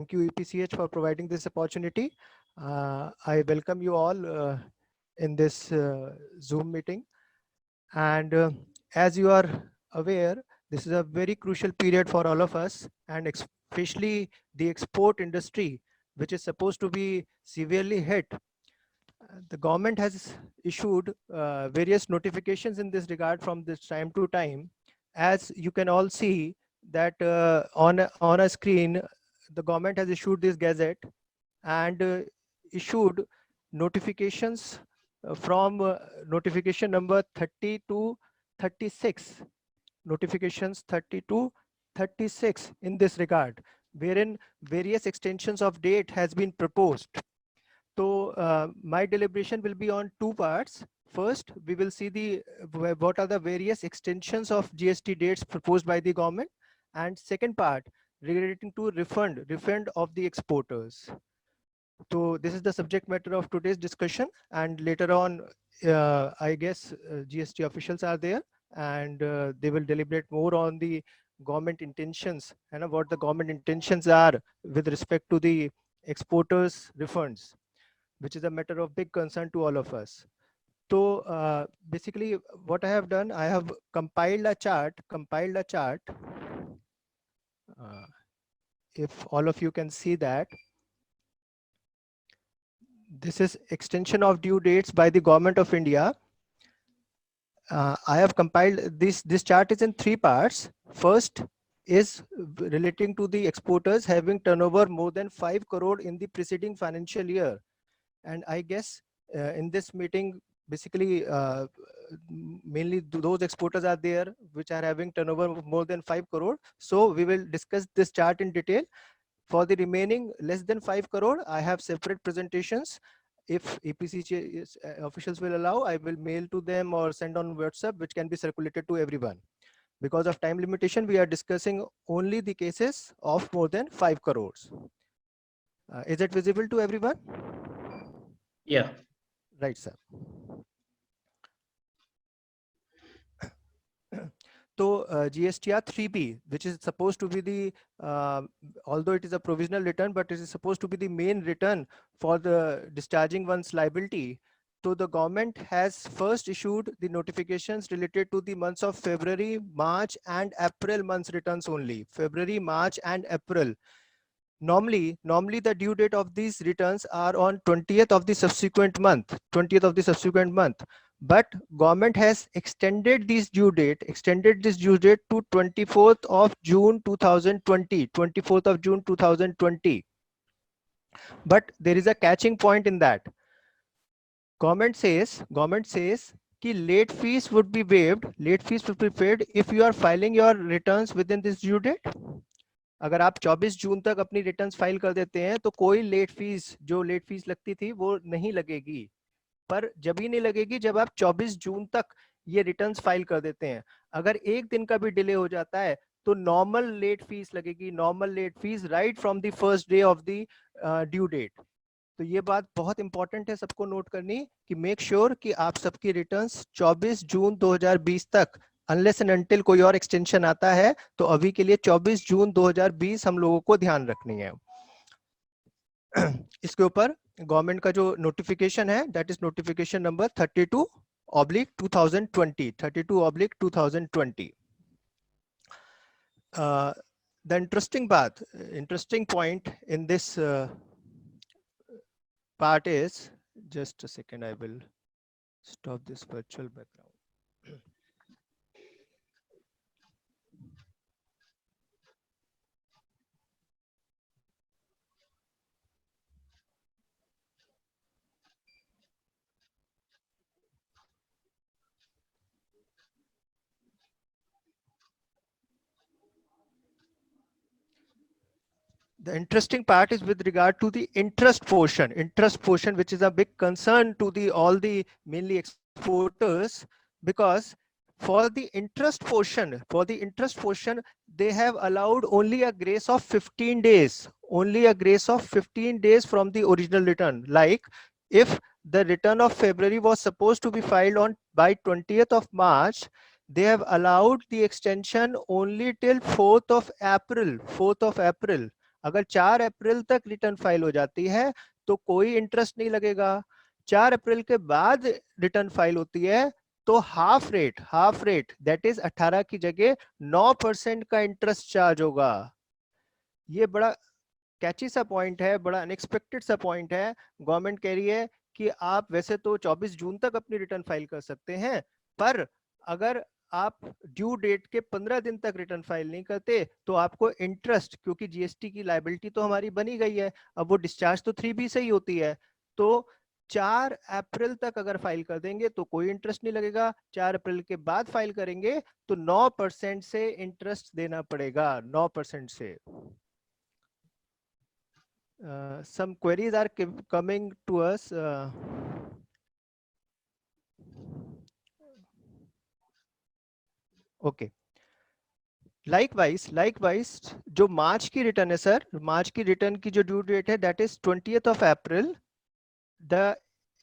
Thank you, EPCH, for providing this opportunity. I welcome you all in this Zoom meeting. And as you are aware, this is a very crucial period for all of us, and especially the export industry, which is supposed to be severely hit. The government has issued various notifications in this regard from this time to time. As you can all see that on a screen, the government has issued this gazette and issued notifications from notification number 30 to 36, notifications 30 to 36 in this regard, wherein various extensions of date has been proposed. So my deliberation will be on two parts. First, we will see what are the various extensions of GST dates proposed by the government, and second part relating to refund of the exporters. So this is the subject matter of today's discussion, and later on, I guess GST officials are there, and they will deliberate more on the government intentions and what the government intentions are with respect to the exporters refunds, which is a matter of big concern to all of us. So basically what I have done, I have compiled a chart. Uh, if all of you can see that, this is extension of due dates by the government of India. I have compiled this chart is in three parts. First is relating to the exporters having turnover more than 5 crore in the preceding financial year. And I guess in this meeting, basically mainly those exporters are there which are having turnover of more than 5 crore. So we will discuss this chart in detail. For the remaining less than 5 crore, I have separate presentations. If EPC officials will allow, I will mail to them or send on WhatsApp, which can be circulated to everyone. Because of time limitation, we are discussing only the cases of more than 5 crores. Is it visible to everyone? Yeah. Right, sir. So GSTR 3B, which is supposed to be the, although it is a provisional return, but it is supposed to be the main return for the discharging one's liability. So the government has first issued the notifications related to the months of February, March and April months returns only. February, March and April. Normally the due date of these returns are on 20th of the subsequent month, 20th of the subsequent month. But government has extended this due date to 24th of June 2020, 24th of June 2020. But there is a catching point in that. Government says कि late fees would be waived if you are filing your returns within this due date. अगर आप 24 जून तक अपनी returns file कर देते हैं तो कोई लेट फीस लगती थी वो नहीं लगेगी, पर जब ही नहीं लगेगी जब आप 24 जून तक ये रिटर्न्स फाइल कर देते हैं. अगर एक दिन का भी डिले हो जाता है तो नॉर्मल लेट फीस लगेगी, normal late fees right from the first day of the due date. तो ये बात बहुत इंपॉर्टेंट है सबको नोट करनी कि मेक श्योर कि आप सबकी रिटर्न्स 24 जून 2020 तक, अनलेस एंड अनटिल कोई और एक्सटेंशन आता है, तो अभी के लिए 24 जून 2020 हम लोगों को ध्यान रखनी है. इसके ऊपर गवर्नमेंट का जो नोटिफिकेशन है, that is notification number 32/2020, 32/2020. The interesting point in this part is, just a second, I will stop this virtual background. The interesting part is with regard to the interest portion, which is a big concern to all the mainly exporters, because for the interest portion, they have allowed only a grace of 15 days, from the original return. Like if the return of February was supposed to be filed on by 20th of March, they have allowed the extension only till 4th of April. अगर 4 अप्रैल तक return file हो जाती है तो कोई interest नहीं लगेगा। 4 अप्रैल के बाद रिटर्न फाइल होती है तो हाफ रेट दैट इज 18 की जगह 9% का इंटरेस्ट चार्ज होगा। ये बड़ा कैची सा पॉइंट है, बड़ा अनएक्सपेक्टेड सा पॉइंट है। गवर्नमेंट कह रही है कि आप वैसे तो 24 जून तक अपनी रिटर्न फाइल कर सकते हैं, पर अगर आप ड्यू डेट के 15 दिन तक रिटर्न फाइल नहीं करते तो आपको इंटरेस्ट, क्योंकि जीएसटी की लायबिलिटी तो हमारी बनी गई है, अब वो डिस्चार्ज तो 3B से ही होती है, तो 4 अप्रैल तक अगर फाइल कर देंगे तो कोई इंटरेस्ट नहीं लगेगा। 4 अप्रैल के बाद फाइल करेंगे तो 9% से इंटरेस्ट देना पड़ेगा, 9% से। Some queries are coming to us. Okay. Likewise, जो मार्च की रिटर्न है सर, मार्च की रिटर्न की जो ड्यू डेट है that is 20th of April. The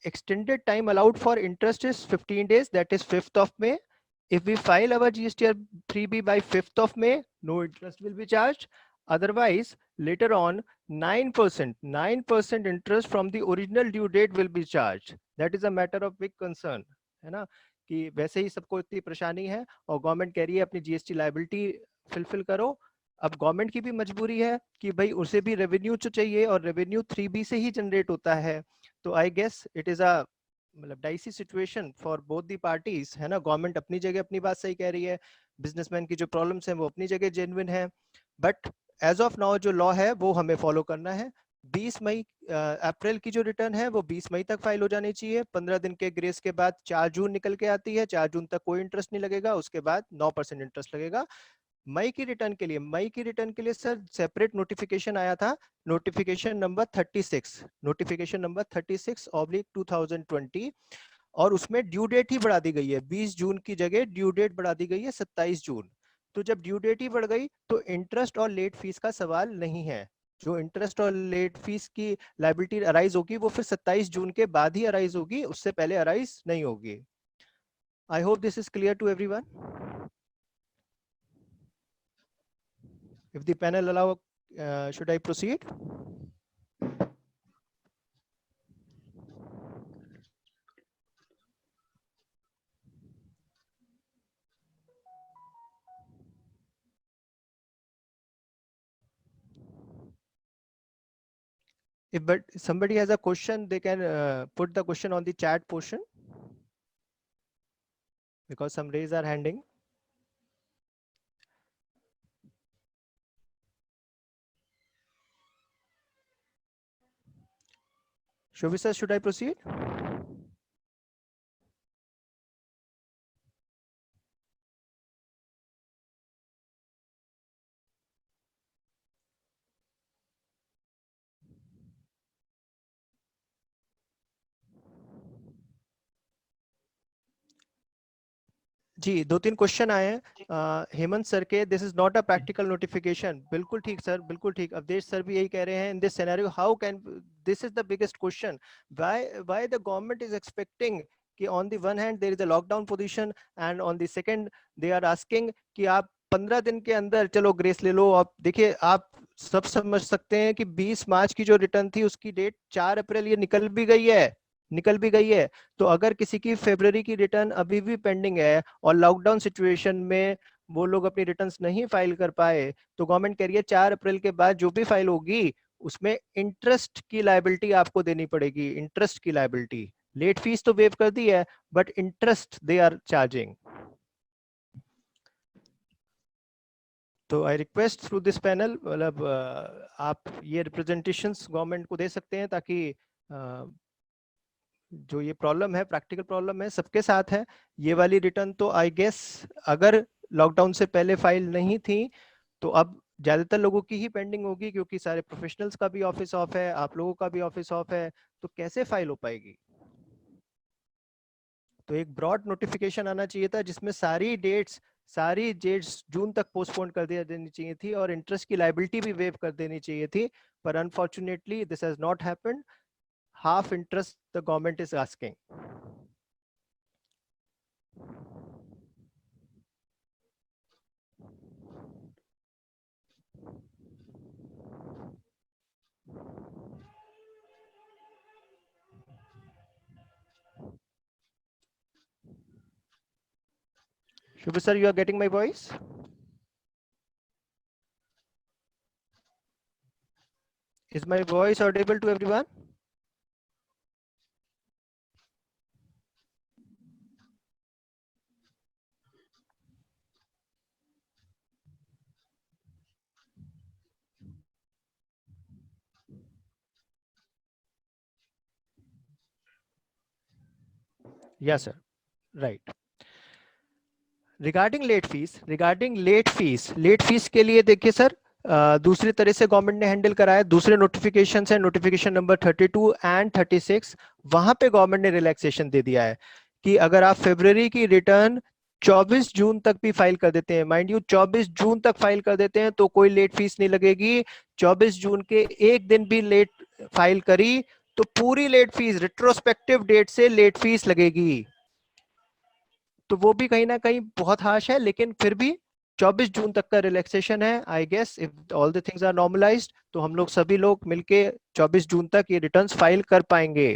extended time allowed for interest is 15 days, that is 5th of May. If we file our GSTR 3B by 5th of May, no interest will be charged. Otherwise, later on, 9% interest from the original due date will be charged. That is a matter of big concern, है ना, कि वैसे ही सबको इतनी परेशानी है और government कह रही है अपनी जीएसटी लायबिलिटी फिलफिल करो। अब गवर्नमेंट की भी मजबूरी है कि भाई उसे भी रेवेन्यू चाहिए और रेवेन्यू 3B से ही जनरेट होता है। तो I guess it is a मतलब dicey situation for both the parties, है ना। गवर्नमेंट अपनी जगह अपनी बात सही कह रही है, बिजनेसमैन की जो प्रॉब्लम्स हैं वो अपनी जगह जेन्युइन है, बट एज ऑफ नाउ जो लॉ है वो हमें फॉलो करना है। 20 मई अप्रैल की जो रिटर्न है वो 20 मई तक फाइल हो जानी चाहिए। 15 दिन के ग्रेस के बाद 4 जून निकल के आती है, 4 जून तक कोई इंटरेस्ट नहीं लगेगा, उसके बाद 9% इंटरेस्ट लगेगा। मई की रिटर्न के लिए सर सेपरेट नोटिफिकेशन आया था, नोटिफिकेशन नंबर 36/2020, और उसमें ड्यू डेट ही बढ़ा दी गई है, 20 जून की जगह ड्यू डेट बढ़ा दी गई है 27 जून। तो जब ड्यू डेट ही बढ़ गई तो इंटरेस्ट और लेट फीस का सवाल नहीं है। जो इंटरेस्ट और लेट फीस की लायबिलिटी अराइज होगी वो फिर 27 जून के बाद ही अराइज होगी, उससे पहले अराइज नहीं होगी। I hope this is clear to everyone. If the panel allow, should I proceed? If but somebody has a question, they can put the question on the chat portion, because some raise are handing. Shobhi sir, should I proceed? जी 2-3 question आए हैं Hemant sir के। This is not a practical notification. बिल्कुल ठीक sir, बिल्कुल ठीक। Awadhesh sir भी यही कह रहे हैं, in this scenario how can, this is the biggest question, why the government is expecting कि on the one hand there is a lockdown position and on the second they are asking कि आप 15 दिन के अंदर चलो grace ले लो। आप देखिए, आप सब समझ सकते हैं कि 20 मार्च की जो रिटर्न थी उसकी डेट 4 अप्रैल ये निकल भी गई है। तो अगर किसी की फरवरी की रिटर्न अभी भी पेंडिंग है और लॉकडाउन सिचुएशन में वो लोग अपनी रिटर्न्स नहीं फाइल कर पाए, तो गवर्नमेंट कह रही है 4 अप्रैल के बाद जो भी फाइल होगी उसमें इंटरेस्ट की लायबिलिटी आपको देनी पड़ेगी, इंटरेस्ट की लायबिलिटी। लेट फीस तो वेव कर दी है, but interest they are charging. तो I request through this panel, मतलब आप ये रिप्रेजेंटेशंस गवर्नमेंट को दे सकते हैं ताकि जो ये प्रॉब्लम है, प्रैक्टिकल प्रॉब्लम है, सबके साथ है। ये वाली रिटर्न तो आई गेस अगर लॉकडाउन से पहले फाइल नहीं थी तो अब ज्यादातर लोगों की ही पेंडिंग होगी, क्योंकि सारे प्रोफेशनल्स का भी ऑफिस ऑफ है, आप लोगों का भी ऑफिस ऑफ है, तो कैसे फाइल हो पाएगी। तो एक ब्रॉड नोटिफिकेशन आना चाहिए था जिसमें सारी डेट्स जून तक पोस्टपोन कर दिया देनी चाहिए थी और इंटरेस्ट की लायबिलिटी भी वेव कर देनी चाहिए थी, पर unfortunately this has not happened. Half interest the government is asking. Shubhu sir, you are getting my voice? Is my voice audible to everyone? Yes, sir. Right. Regarding late fees के लिए देखिए sir, दूसरी तरह से government ने handle करा है। दूसरे नोटिफिकेशन है, नोटिफिकेशन नंबर 32 एंड 36, वहां पे गवर्नमेंट ने रिलैक्सेशन दे दिया है कि अगर आप फरवरी की रिटर्न 24 जून तक भी फाइल कर देते हैं, माइंड यू 24 जून तक फाइल कर देते हैं, तो कोई लेट फीस नहीं लगेगी। 24 जून के एक दिन भी लेट फाइल करी तो पूरी लेट फीस रिट्रोस्पेक्टिव डेट से लेट फीस लगेगी। तो वो भी कहीं ना कहीं बहुत हार्श है, लेकिन फिर भी 24 जून तक का रिलैक्सेशन है। I guess if all the things are normalized तो हम लोग सभी लोग मिलके 24 जून तक ये रिटर्न्स फाइल कर पाएंगे।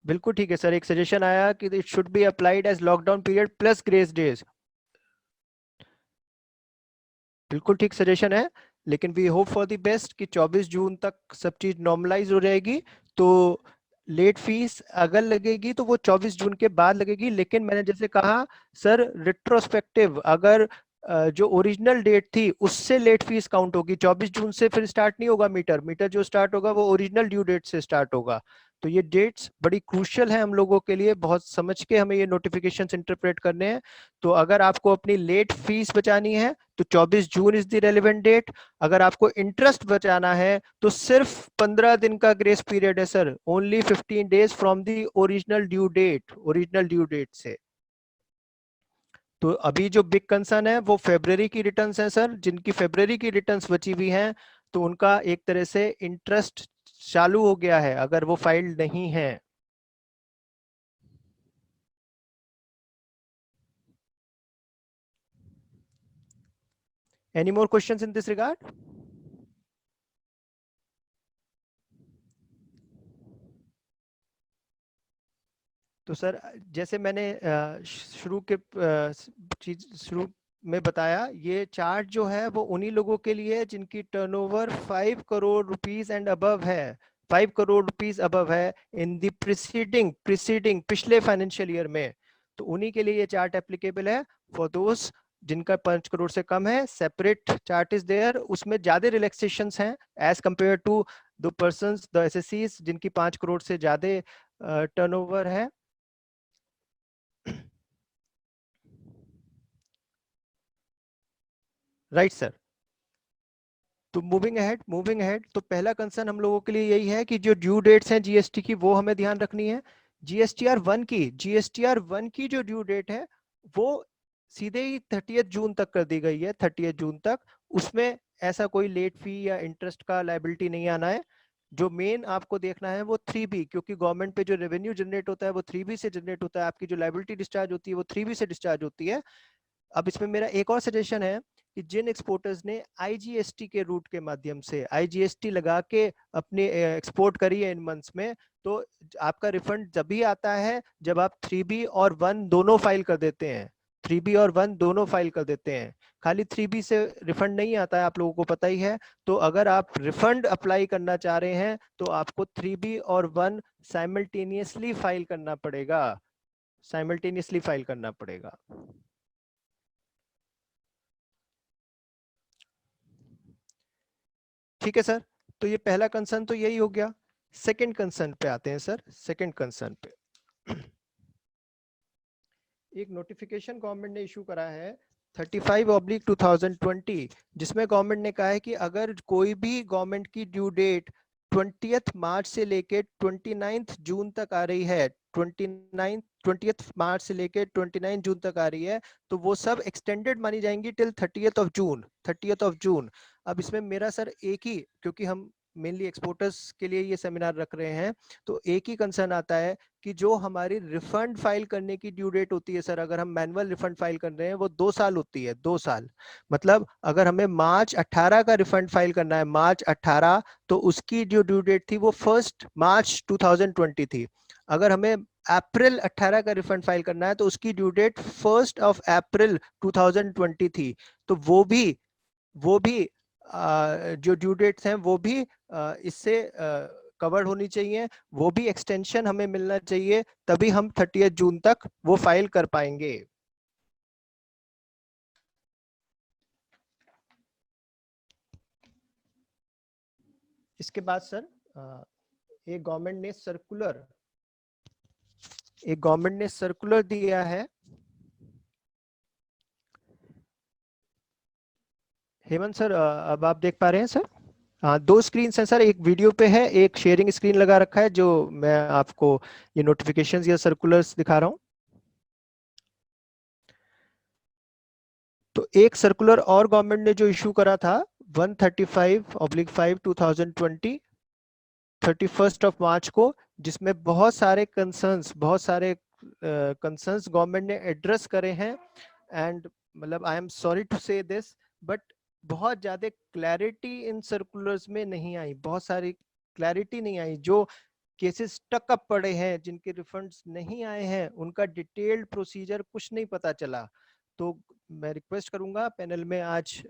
बिल्कुल ठीक है सर। एक सजेशन आया कि it should be applied as lockdown period plus grace days. बिल्कुल ठीक सजेशन है, लेकिन we hope for the best कि 24 जून तक सब चीज नॉर्मलाइज हो जाएगी। तो लेट फीस अगर लगेगी तो वो 24 जून के बाद लगेगी। लेकिन मैंने जैसे कहा सर, रिट्रोस्पेक्टिव अगर जो ओरिजिनल डेट थी उससे लेट फीस काउंट होगी। 24 जून से फिर स्टार्ट नहीं होगा मीटर, मीटर जो स्टार्ट होगा वो ओरिजिनल ड्यू डेट से स्टार्ट होगा। तो ये डेट्स बड़ी क्रूशियल है हम लोगों के लिए, बहुत समझ के हमें ये नोटिफिकेशंस इंटरप्रेट करने हैं। तो अगर आपको अपनी लेट फीस बचानी है तो 24 June is the relevant date. अगर आपको इंटरेस्ट बचाना है तो सिर्फ 15 दिन का ग्रेस पीरियड है sir, only 15 days from the original due date, original due date से। तो अभी जो बिग कंसर्न है वो फेब्रवरी की रिटर्न्स हैं सर। जिनकी फेब्रवरी की रिटर्न्स बची हुई हैं तो उनका एक तरह से इंटरेस्ट चालू हो गया है अगर वो फाइल्ड नहीं है। Any more questions in this regard? तो सर जैसे मैंने शुरू के चीज शुरू में बताया, ये चार्ट जो है वो उन्हीं लोगों के लिए है जिनकी turnover 5 crore rupees and above है, 5 करोड़ रुपीस अबव है इन द प्रीसीडिंग प्रीसीडिंग पिछले फाइनेंशियल ईयर में। तो उन्हीं के लिए ये चार्ट एप्लीकेबल है। फॉर दोस्त जिनका 5 करोड़ से कम है, सेपरेट चार्ट इज देयर, उसमें ज्यादा रिलैक्सेशंस हैं as compared to the persons the एसएससीज जिनकी 5 करोड़ से ज्यादा टर्नओवर है। Right sir. तो मूविंग अहेड तो पहला कंसर्न हम लोगों के लिए यही है कि जो ड्यू डेट्स हैं जीएसटी की वो हमें ध्यान रखनी है। जीएसटीआर 1 की जो ड्यू डेट है वो सीधे ही 30 जून तक कर दी गई है, 30 जून तक। उसमें ऐसा कोई लेट फी या इंटरेस्ट का लायबिलिटी नहीं आना है। जो मेन आपको देखना है वो 3B, क्योंकि गवर्नमेंट पे जो रेवेन्यू जनरेट होता है वो 3B से जनरेट होता है, आपकी जो लायबिलिटी डिस्चार्ज होती है वो 3B से डिस्चार्ज होती है। अब इसमें मेरा एक और सजेशन है कि जिन एक्सपोर्टर्स ने आईजीएसटी के रूट के माध्यम से आईजीएसटी लगा के अपने एक्सपोर्ट करी है इन मंथ्स में, तो आपका रिफंड जब भी आता है जब आप 3B और 1 दोनों फाइल कर देते हैं। 3B और 1 दोनों फाइल कर देते हैं, खाली 3B से रिफंड नहीं आता है, आप लोगों को पता ही है। तो अगर आप रिफंड अप्लाई करना चाह रहे हैं तो आपको 3B और 1 साइमल्टेनियसली फाइल करना पड़ेगा, साइमल्टेनियसली फाइल करना पड़ेगा। ठीक है सर। तो ये पहला कंसर्न तो यही हो गया। सेकंड कंसर्न पे आते हैं सर। सेकंड कंसर्न पे एक नोटिफिकेशन गवर्नमेंट ने इशू करा है 35/2020, जिसमें गवर्नमेंट ने कहा है कि अगर कोई भी गवर्नमेंट की ड्यू डेट 20 मार्च से लेके 29 जून तक आ रही है, 20 मार्च से लेके 29 जून तक आ रही है, तो वो सब एक्सटेंडेड मानी जाएंगी टिल 30th ऑफ जून। अब इसमें मेरा सर एक ही, क्योंकि हम मेनली एक्सपोर्टर्स के लिए ये सेमिनार रख रहे हैं। तो एक ही कंसर्न आता है कि जो हमारी रिफंड फाइल करने की ड्यू डेट होती है सर, अगर हम मैनुअल रिफंड फाइल कर रहे हैं वो 2 साल होती है, 2 साल। मतलब अगर हमें मार्च 18 का रिफंड फाइल करना है, मार्च 18, तो उसकी जो ड्यू डेट थी वो 1 मार्च 2020 थी। अगर हमें अप्रैल 18 का रिफंड फाइल करना है तो उसकी ड्यू डेट 1 अप्रैल 2020 थी। तो वो भी जो ड्यू डेट्स हैं वो भी इससे कवर्ड होनी चाहिए, वो भी एक्सटेंशन हमें मिलना चाहिए, तभी हम 30 जून तक वो फाइल कर पाएंगे। इसके बाद सर एक गवर्नमेंट ने सर्कुलर दिया है। हेमंत सर, अब आप देख पा रहे हैं सर? हाँ, 2 स्क्रीन है सर, एक वीडियो पे है, एक शेयरिंग स्क्रीन लगा रखा है जो मैं आपको ये नोटिफिकेशंस या सर्कुलर्स दिखा रहा हूँ। तो एक सर्कुलर और गवर्नमेंट ने जो इशू करा था 135/5 2020 31 मार्च को, जिसमें बहुत सारे कंसर्न्स गवर्नमेंट ने एड्रेस करे हैं। एंड मतलब आई एम सॉरी टू से दिस, बट बहुत ज्यादा क्लैरिटी इन सर्कुलर्स में नहीं आई, बहुत सारी क्लैरिटी नहीं आई। जो केसेस स्टक अप पड़े हैं, जिनके रिफंड्स नहीं आए हैं, उनका डिटेल्ड प्रोसीजर कुछ नहीं पता चला। तो मैं रिक्वेस्ट करूंगा, पैनल में आज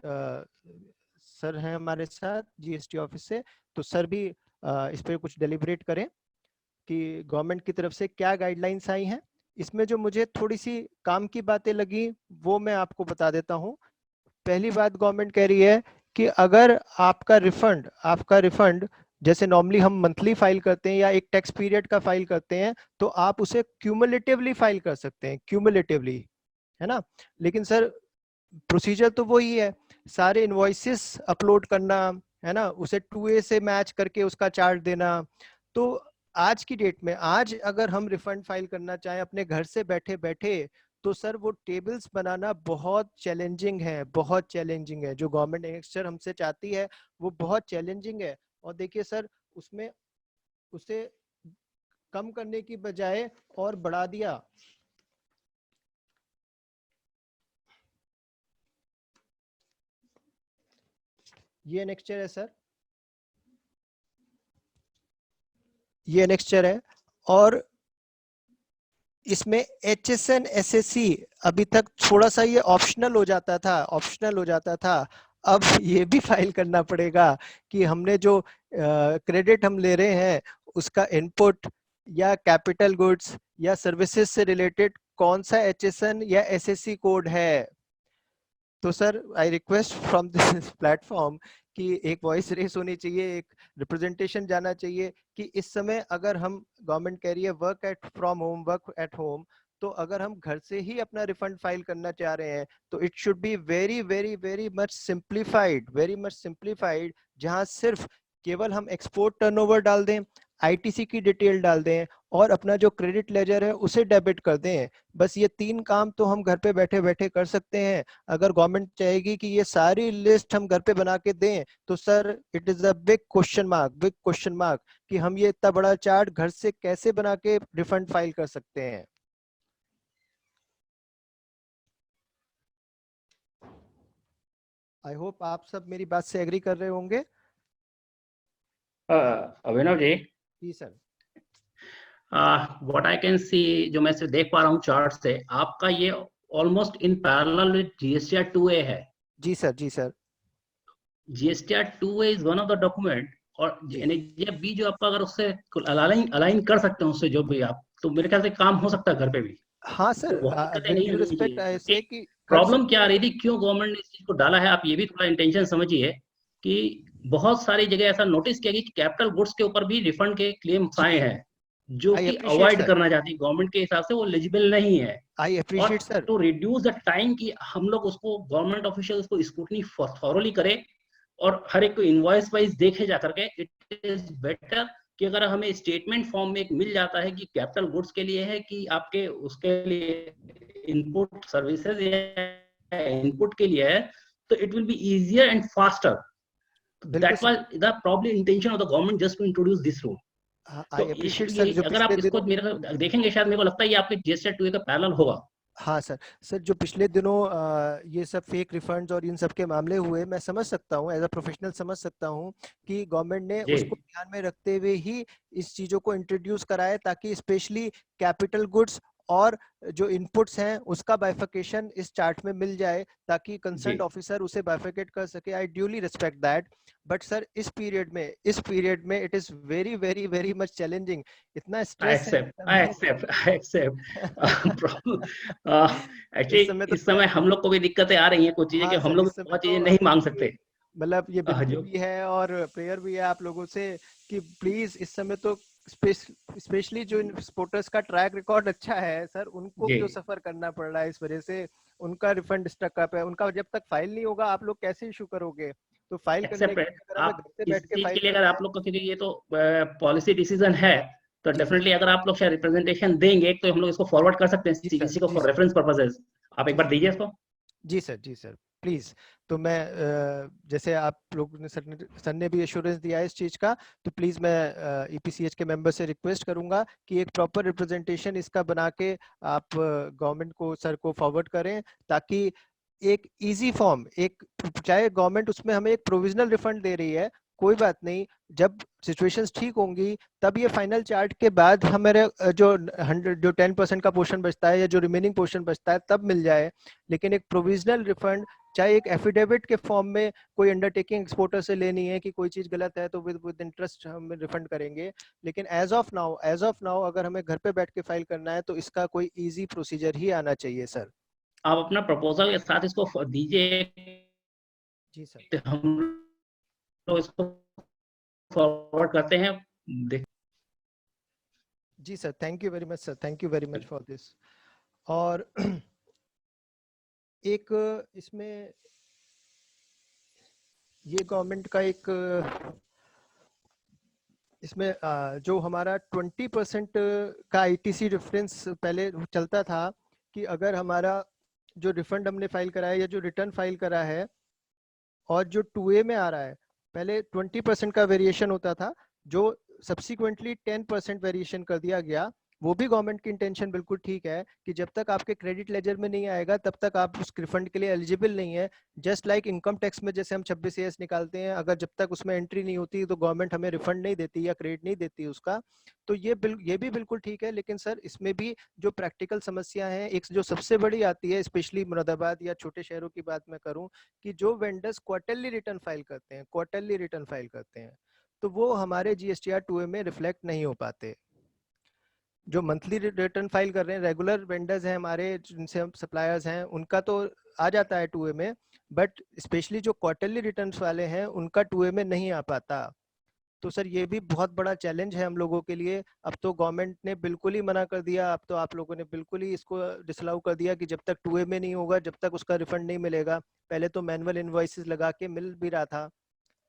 सर हैं हमारे साथ जीएसटी ऑफिस से, तो सर भी इस पर कुछ डेलिब्रेट करें कि गवर्नमेंट की तरफ से क्या गाइडलाइंस आई हैं। इसमें जो मुझे थोड़ी सी काम की बातें लगी वो मैं आपको बता देता हूँ। पहली बात, गवर्नमेंट कह रही है कि अगर आपका रिफंड जैसे नॉर्मली हम मंथली फाइल करते हैं या एक टैक्स पीरियड का फाइल करते हैं, तो आप उसे क्यूमुलेटिवली फाइल कर सकते हैं, क्यूमुलेटिवली, है ना। लेकिन सर प्रोसीजर तो वही है, सारे इनवॉइसेस अपलोड करना, है ना, उसे 2A से मैच करके उसका चार्ज देना। तो आज की डेट में, आज अगर हम रिफंड फाइल करना चाहें अपने घर से बैठे बैठे, तो सर वो टेबल्स बनाना बहुत चैलेंजिंग है, बहुत चैलेंजिंग है। जो गवर्नमेंट एक्सचर हमसे चाहती है वो बहुत चैलेंजिंग है। और देखिए सर, उसमें उसे कम करने की बजाय और बढ़ा दिया। ये एनेक्स्चर है सर, ये एनेक्स्चर है। और इसमें HSN SSC अभी तक थोड़ा सा ये ऑप्शनल हो जाता था। अब ये भी फाइल करना पड़ेगा कि हमने जो क्रेडिट हम ले रहे हैं उसका इनपुट या कैपिटल गुड्स या सर्विसेज से रिलेटेड कौन सा HSN या SSC कोड है। तो sir I request from this platform कि एक वॉइस रेस होनी चाहिए, एक रिप्रेजेंटेशन जाना चाहिए कि इस समय अगर हम, गवर्नमेंट कह रही है वर्क एट होम, तो अगर हम घर से ही अपना रिफंड फाइल करना चाह रहे हैं तो it should be very very very much simplified, जहां सिर्फ केवल हम एक्सपोर्ट टर्नओवर डाल दें, आईटीसी की डिटेल डाल दें और अपना जो क्रेडिट लेजर है उसे डेबिट कर दें। बस ये 3 काम तो हम घर पे बैठे बैठे कर सकते हैं। अगर गवर्नमेंट चाहेगी कि ये सारी लिस्ट हम घर पे बना के दें, तो sir it is a big question mark कि हम ये इतना बड़ा चार्ट घर से कैसे बना के रिफंड फाइल कर सकते हैं। आई होप आप सब मेरी बात से एग्री कर रहे होंगे। अभिनव जी, जी sir. What I can see, जो मैं से देख पा रहा हूँ चार्ट से, आपका ये almost in parallel with GSTR 2A है। जी सर। जी sir. GSTR 2A is one of the document, और जी एनएचजीएफ बी जो आपका, अगर उससे अलाइन अलाइन कर सकते हैं उससे जो भी आप, तो मेरे ख्याल से काम हो सकता है घर पे भी, हाँ तो सर, बहुत दिक्कतें विद नहीं ड्यू होनी रिस्पेक्ट चाहिए। ऐसे एक कि कर प्रॉब्लम सकते क्या आ हैं। रही थी, क्यों गवर्नमेंट ने इस चीज को डाला है, आप ये भी थोड़ा इंटेंशन समझिए कि बहुत सारी जगह ऐसा नोटिस किया गया कि कैपिटल गुड्स के ऊपर भी रिफंड के क्लेम्स आए जी, हैं, जो आई कि अप्रिशिएट अवॉइड सर। करना चाहती गवर्नमेंट के हिसाब से, वो एलिजिबल नहीं है। आई और appreciate sir. To reduce the time कि हम लोग उसको, गवर्नमेंट ऑफिशियल उसको स्क्रूटनी थॉरोली करे और हर एक को इनवॉइस वाइज देखे जा करके, इट इज बेटर कि अगर हमें स्टेटमेंट फॉर्म में एक मिल जाता है कि कैपिटल गुड्स के लिए है कि आपके उसके लिए इनपुट सर्विसेज या इनपुट के लिए है, तो it will be easier and faster बिल्कुल that sir. Was the probably intention of the government just to introduce this rule. I तो अप्रिशिएट ये सर जो अगर आप पिछले इसको दिनों, मेरे को देखेंगे, शायद मेरे को लगता है ये आपके जीएसटी 2 का पैरेलल होगा। हाँ सर, सर जो पिछले दिनों ये सब फेक रिफंड्स और इन सब के मामले हुए, मैं समझ सकता हूँ, एज अ प्रोफेशनल समझ सकता हूँ कि गवर्नमेंट ने जी उसको ध्यान में रखते हुए ही इस चीज़ों को इंट्रोड्यूस कराए, ताकि स्पेशली कैपिटल गुड्स और जो इनपुट्स हैं उसका बाइफिकेशन इस चार्ट में मिल जाए, ताकि जी, कंसर्न्ड ऑफिसर उसे बाइफिकेट कर सके। I duly respect that. But sir इस पीरियड में it is very very very much challenging. इतना स्ट्रेस है इस समय। आई एक्सेप्ट इस एक्चुअली समय तो इस समय हम लोग को भी दिक्कतें आ रही हैं कुछ चीजें, कि हाँ हम सर, लोग इस भी समय बहुत चीजें तो नहीं हम मांग लोग भी सकते। मतलब ये विनती जो भी है और प्रेयर भी है आप लोगों से कि प्लीज इस समय तो स्पेशली जो इन स्पोर्टर्स का ट्रैक रिकॉर्ड अच्छा है सर, उनको जी, जो सफर करना पड़ रहा है इस वजह से, उनका रिफंड स्टक अप है। उनका जब तक फाइल नहीं होगा आप लोग कैसे इशू करोगे? तो फाइल करने एक्सेप्ट के है। लिए अगर हमें आप घर से इस बैठ के चीज फाइल के लिए अगर करना आप है। लोग को, क्योंकि ये तो पॉलिसी डिसीजन है, तो जी सर। डेफिनेटली अगर आप लोग शायद रिप्रेजेंटेशन देंगे तो हम लोग इसको फॉरवर्ड कर सकते हैं जी सर। सीजीसी को जी फॉर सर। Reference purposes. आप एक जी बार सर। दीजिए इसको। जी सर। जी सर। प्लीज। तो मैं जैसे आप लोग ने सर ने भी एश्योरेंस दिया है इस चीज का, तो प्लीज मैं ईपीसीएच के मेंबर से रिक्वेस्ट करूंगा कि एक प्रॉपर रिप्रेजेंटेशन इसका बना के आप गवर्नमेंट को, सर को फॉरवर्ड करें, ताकि एक इजी फॉर्म, एक, चाहे गवर्नमेंट उसमें हमें एक प्रोविजनल रिफंड दे रही है, कोई बात नहीं, जब सिचुएशंस ठीक होंगी तब ये फाइनल चार्ट के बाद हमारे जो 10% का पोर्शन बचता है या जो रिमेनिंग पोर्शन बचता है तब मिल जाए। लेकिन एक प्रोविजनल रिफंड, चाहे एक एफिडेविट के फॉर्म में कोई अंडरटेकिंग एक्सपोर्टर से लेनी है कि कोई चीज गलत है तो विद इंटरेस्ट हम रिफंड करेंगे, लेकिन एज ऑफ नाउ अगर हमें घर पे बैठ के फाइल करना है तो इसका कोई इजी प्रोसीजर ही आना चाहिए सर। आप अपना प्रपोजल के साथ इसको दीजिए, जी सर। तो हम लोग इसको फॉरवर्ड करते हैं। देख, जी sir, thank you very much sir, thank you very much for this. और एक इसमें ये गवर्नमेंट का एक इसमें जो हमारा 20% का आईटीसी रेफरेंस पहले चलता था, कि अगर हमारा जो रिफंड हमने फाइल करा है या जो रिटर्न फाइल करा है और जो 2A में आ रहा है, पहले 20% का वेरिएशन होता था, जो सब्सिक्वेंटली 10% वेरिएशन कर दिया गया। वो भी गवर्नमेंट की इंटेंशन बिल्कुल ठीक है कि जब तक आपके क्रेडिट लेजर में नहीं आएगा तब तक आप उस रिफंड के लिए एलिजिबल नहीं है। जस्ट लाइक इनकम टैक्स में जैसे हम 26 निकालते हैं, अगर जब तक उसमें एंट्री नहीं होती तो गवर्नमेंट हमें रिफंड नहीं देती या क्रेडिट नहीं देती उसका। तो ये भी बिल्कुल ठीक है, लेकिन सर इसमें भी जो प्रैक्टिकल समस्या है, एक जो सबसे बड़ी आती है, स्पेशली मुरादाबाद या छोटे शहरों की बात मैं करूं, कि जो वेंडर्स क्वार्टरली रिटर्न फाइल करते हैं, तो वो हमारे जीएसटीआर 2A में रिफ्लेक्ट नहीं हो पाते। जो मंथली रिटर्न फाइल कर रहे हैं, रेगुलर वेंडर्स हैं हमारे, जिनसे हम सप्लायर्स हैं, उनका तो आ जाता है 2A में, बट स्पेशली जो क्वार्टरली रिटर्न्स वाले हैं उनका 2A में नहीं आ पाता। तो सर ये भी बहुत बड़ा चैलेंज है हम लोगों के लिए। अब तो गवर्नमेंट ने बिल्कुल ही मना कर दिया, अब तो आप लोगों ने बिल्कुल ही इसको डिसलाउ कर दिया कि जब तक 2A में नहीं होगा जब तक उसका रिफंड नहीं मिलेगा। पहले तो मैनुअल इनवॉइसेस लगा के मिल भी रहा था।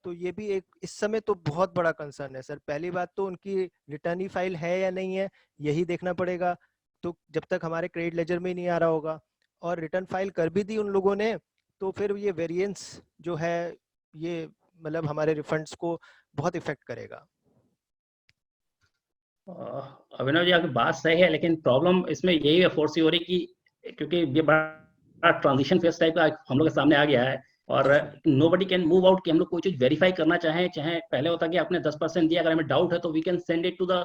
तो ये भी एक इस समय तो बहुत बड़ा कंसर्न है सर। पहली बात तो उनकी रिटर्न ही फाइल है या नहीं है, यही देखना पड़ेगा। तो जब तक हमारे क्रेडिट लेजर में ही नहीं आ रहा होगा, और रिटर्न फाइल कर भी दी उन लोगों ने, तो फिर ये वेरिएंस जो है, ये मतलब हमारे रिफंड्स को बहुत इफेक्ट करेगा। अभिनव जी आपकी बात सही है, लेकिन प्रॉब्लम इसमें यही है, फोर्स हो रही कि क्योंकि ये बड़ा ट्रांजिशन फेस टाइप का हम लोग के सामने आ गया है, और जी sir. Nobody can move out कि हम लोग कोई चीज वेरीफाई करना चाहें, चाहे पहले होता कि आपने 10% दिया, अगर हमें डाउट है तो we can send it to the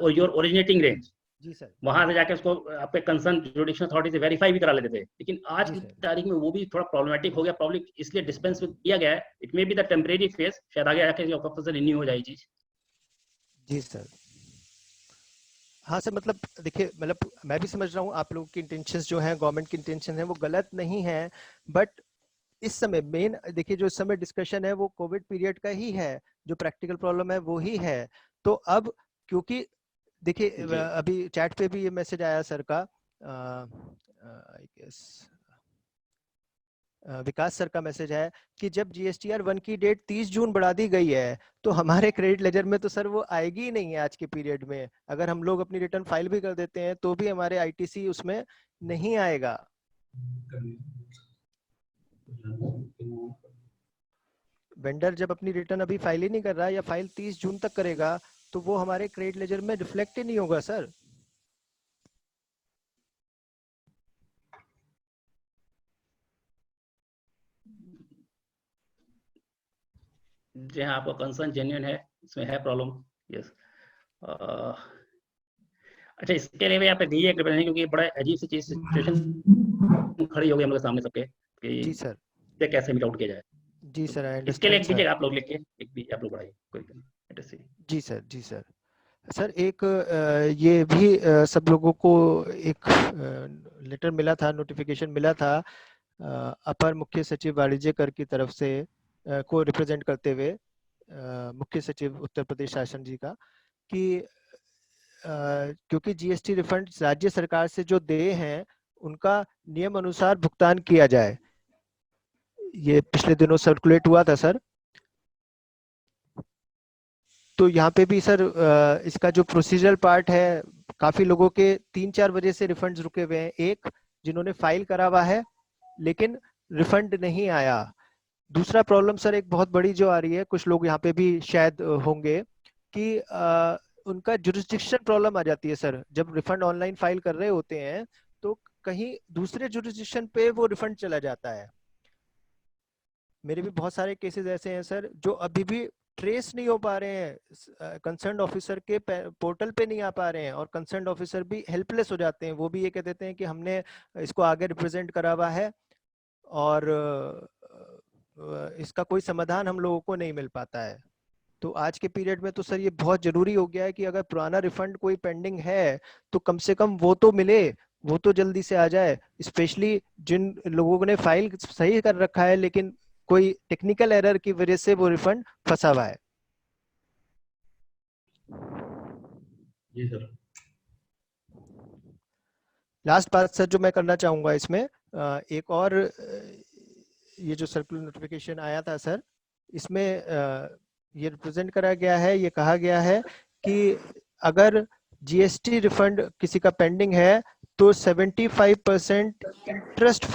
your originating range, जी सर। वहां से जाके उसको आपके कंसर्न जुडिशियल अथॉरिटी से वेरीफाई भी करा लेते थे। लेकिन आज जी की सर। तारीख में वो भी थोड़ा प्रॉब्लमेटिक हो गया, प्रॉब्लम इसलिए डिस्पेंस किया गया है। It may be the temporary face, शायद आगे जाके रिन्यू हो जाए चीज। जी सर। हाँ सर, मतलब देखिए, मतलब मैं भी समझ रहा हूँ आप लोगों की इंटेंशंस जो हैं, गवर्नमेंट की इंटेंशन है वो गलत नहीं है। बट इस समय मेन देखिए, जो इस समय डिस्कशन है वो कोविड पीरियड का ही है, जो प्रैक्टिकल प्रॉब्लम है वो ही है। तो अब क्योंकि देखिए, जी अभी चैट पे भी ये मैसेज आया सर का, आई गेस विकास सर का मैसेज है कि जब जीएसटीआर 1 की डेट 30 जून बढ़ा दी गई है, तो हमारे क्रेडिट लेजर में तो सर वो आएगी ही नहीं है आज के पीरियड में। अगर हम लोग अपनी रिटर्न फाइल भी कर देते हैं तो भी हमारे आईटीसी उसमें नहीं आएगा। वेंडर जब अपनी रिटर्न अभी फाइल ही नहीं कर रहा, या फाइल 30 जून तक करेगा, तो वो हमारे क्रेडिट लेजर में रिफ्लेक्ट ही नहीं होगा सर। जी हाँ, आपका कंसर्न जेन्युइन है, इसमें है प्रॉब्लम। यस। अच्छा, इसके लिए भी आप दीजिए एक रिप्रेजेंटेशन, क्योंकि बड़ा अजीब सी चीज सिचुएशन खड़ी हो गई हम लोग के सामने सबके कि जी सर। इसे कैसे मीट आउट किया जाए। जी तो सर, आई इसके लिए अंडरस्टैंड एक सर। दीजिएगा आप लोग लिख के, एक भी आप लोग बढ़ाइए, कोई दिक्कत नहीं। Let us see। जी सर, जी सर। सर एक ये भी सब लोगों को एक लेटर मिला था, नोटिफिकेशन मिला था अपर मुख्य सचिव वाणिज्य कर की तरफ से को रिप्रेजेंट करते हुए मुख्य सचिव उत्तर प्रदेश शासन जी का, कि क्योंकि जीएसटी रिफंड राज्य सरकार से जो देय हैं उनका नियम अनुसार भुगतान किया जाए। ये पिछले दिनों सर्कुलेट हुआ था सर। तो यहाँ पे भी सर इसका जो प्रोसीजरल पार्ट है, काफी लोगों के 3-4 वजह से रिफंड्स रुके हुए हैं। एक, जिन्होंने फाइल करा हुआ है लेकिन रिफंड नहीं आया। दूसरा प्रॉब्लम सर एक बहुत बड़ी जो आ रही है, कुछ लोग यहाँ पे भी शायद होंगे, कि उनका जुरिस्डिक्शन प्रॉब्लम आ जाती है सर। जब रिफंड ऑनलाइन फाइल कर रहे होते हैं तो कहीं दूसरे जुरिस्डिक्शन पे वो रिफंड चला जाता है। मेरे भी बहुत सारे केसेस ऐसे हैं सर जो अभी भी ट्रेस नहीं हो पा रहे हैं, कंसर्न ऑफिसर के पोर्टल पे नहीं आ पा रहे हैं, और कंसर्न ऑफिसर भी हेल्पलेस हो जाते हैं। वो भी ये कह देते हैं कि हमने इसको आगे रिप्रेजेंट करा हुआ है और इसका कोई समाधान हम लोगों को नहीं मिल पाता है। तो आज के पीरियड में तो सर ये बहुत जरूरी हो गया है कि अगर पुराना रिफंड कोई पेंडिंग है तो कम से कम वो तो मिले, वो तो जल्दी से आ जाए। स्पेशली जिन लोगों ने फाइल सही कर रखा है लेकिन कोई टेक्निकल एरर की वजह से वो रिफंड फंसा हुआ है। जी सर। लास्ट बात सर जो मैं करना चाहूंगा इसमें, एक और ये जो सर्कुलर नोटिफिकेशन आया था सर, इसमें ये रिप्रेजेंट करा गया है, ये कहा गया है कि अगर जीएसटी रिफंड किसी का पेंडिंग है तो 75% इंटरेस्ट